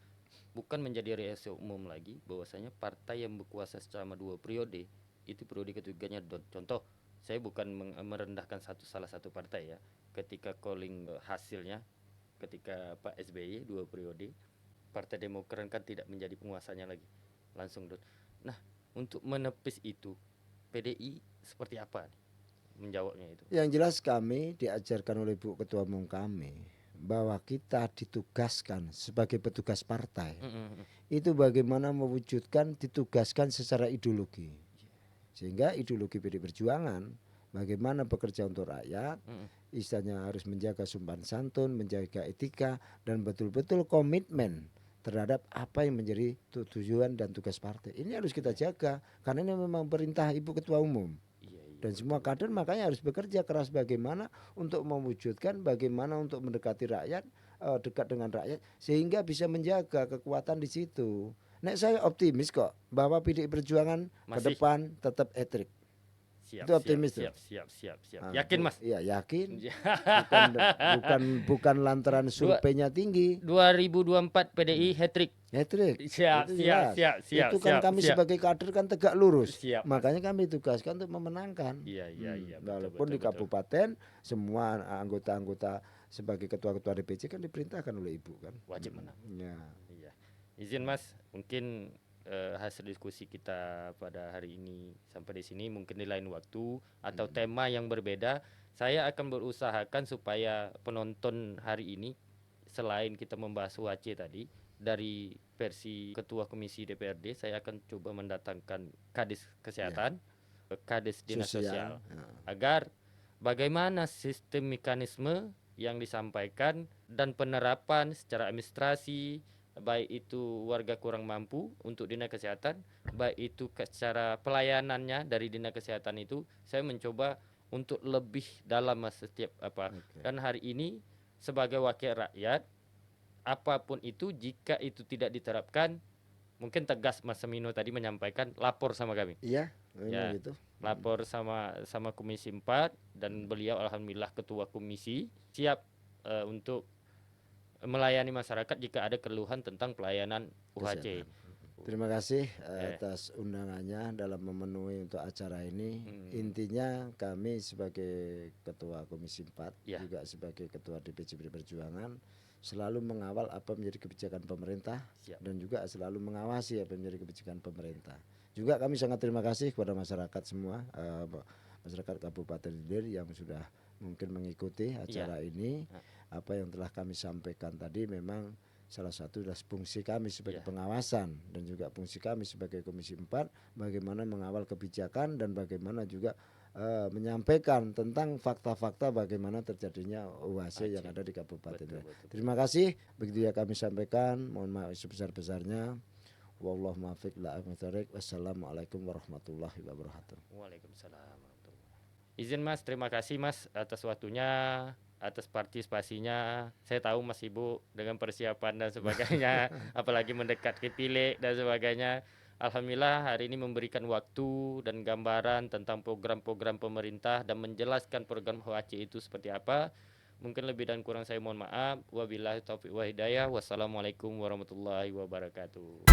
Bukan menjadi rahasia umum lagi bahwasanya partai yang berkuasa selama 2 periode itu periode ketiganya contoh, saya bukan merendahkan salah satu partai ya, ketika calling hasilnya ketika Pak SBY 2 periode, Partai Demokrat kan tidak menjadi penguasanya lagi langsung. Nah, untuk menepis itu PDI seperti apa menjawabnya itu? Yang jelas kami diajarkan oleh Bu Ketua Umum kami bahwa kita ditugaskan sebagai petugas partai. Itu bagaimana mewujudkan ditugaskan secara ideologi. Sehingga ideologi PD Perjuangan bagaimana bekerja untuk rakyat, istilahnya harus menjaga sopan santun, menjaga etika dan betul-betul komitmen terhadap apa yang menjadi tujuan dan tugas partai. Ini harus kita jaga karena ini memang perintah Ibu Ketua Umum. Dan semua kader makanya harus bekerja keras bagaimana untuk mewujudkan, bagaimana untuk mendekati rakyat dekat dengan rakyat sehingga bisa menjaga kekuatan di situ. Nek saya optimis kok bahwa PDI Perjuangan ke Masih. depan tetap hat-trick. Siap, Itu optimis tuh. siap. Ah, Yakin, Mas? Iya yakin. Ya. Bukan lantaran surveinya tinggi. 2024 PDI hat-trick. Hat-trick. Siap, Itu siap, jelas. siap, siap, Itu kan siap, kami siap. sebagai kader kan tegak lurus. Siap, Mas. Makanya kami tugaskan untuk memenangkan. Iya, betul, Walaupun betul, di kabupaten semua anggota-anggota sebagai ketua-ketua DPC kan diperintahkan oleh ibu kan. Wajib menang. Ya. Iya. Izin Mas, mungkin hasil diskusi kita pada hari ini sampai di sini, mungkin di lain waktu atau tema yang berbeda, saya akan berusahakan supaya penonton hari ini selain kita membahas UHC tadi dari versi Ketua Komisi DPRD, saya akan coba mendatangkan Kadis Kesehatan, Kadis Dinas Sosial, Ya. agar bagaimana sistem mekanisme yang disampaikan dan penerapan secara administrasi, baik itu warga kurang mampu untuk dinas kesehatan, baik itu secara pelayanannya dari dinas kesehatan itu, saya mencoba untuk lebih dalam Mas setiap apa. Oke. Dan hari ini sebagai wakil rakyat, apapun itu jika itu tidak diterapkan, mungkin tegas Mas Semino tadi menyampaikan lapor sama kami. Iya, memang Ya. gitu. Lapor sama Komisi 4 dan beliau alhamdulillah ketua komisi siap untuk melayani masyarakat jika ada keluhan tentang pelayanan UHC. Terima kasih atas undangannya dalam memenuhi untuk acara ini. Intinya kami sebagai Ketua Komisi 4 Ya. juga sebagai Ketua DPC PDI Perjuangan selalu mengawal apa menjadi kebijakan pemerintah. Siap. Dan juga selalu mengawasi apa menjadi kebijakan pemerintah. Juga kami sangat terima kasih kepada masyarakat semua, masyarakat Kabupaten Ilir yang sudah mungkin mengikuti acara ini. Apa yang telah kami sampaikan tadi memang salah satu adalah fungsi kami sebagai pengawasan dan juga fungsi kami sebagai Komisi 4 bagaimana mengawal kebijakan dan bagaimana juga menyampaikan tentang fakta-fakta bagaimana terjadinya UHC yang ada di Kabupaten. Betul. Terima kasih, begitu ya kami sampaikan. Mohon maaf sebesar-besarnya. Wallahu muwaffiq ila aqwamit thoriq. Wassalamualaikum warahmatullahi wabarakatuh. Waalaikumsalam. Izin Mas, terima kasih Mas atas waktunya, atas partisipasinya. Saya tahu Mas sibuk dengan persiapan dan sebagainya, apalagi mendekat ke pileg dan sebagainya. Alhamdulillah hari ini memberikan waktu dan gambaran tentang program-program pemerintah dan menjelaskan program UHC itu seperti apa. Mungkin lebih dan kurang saya mohon maaf. Wabillahi taufiq wa hidayah. Wassalamualaikum warahmatullahi wabarakatuh.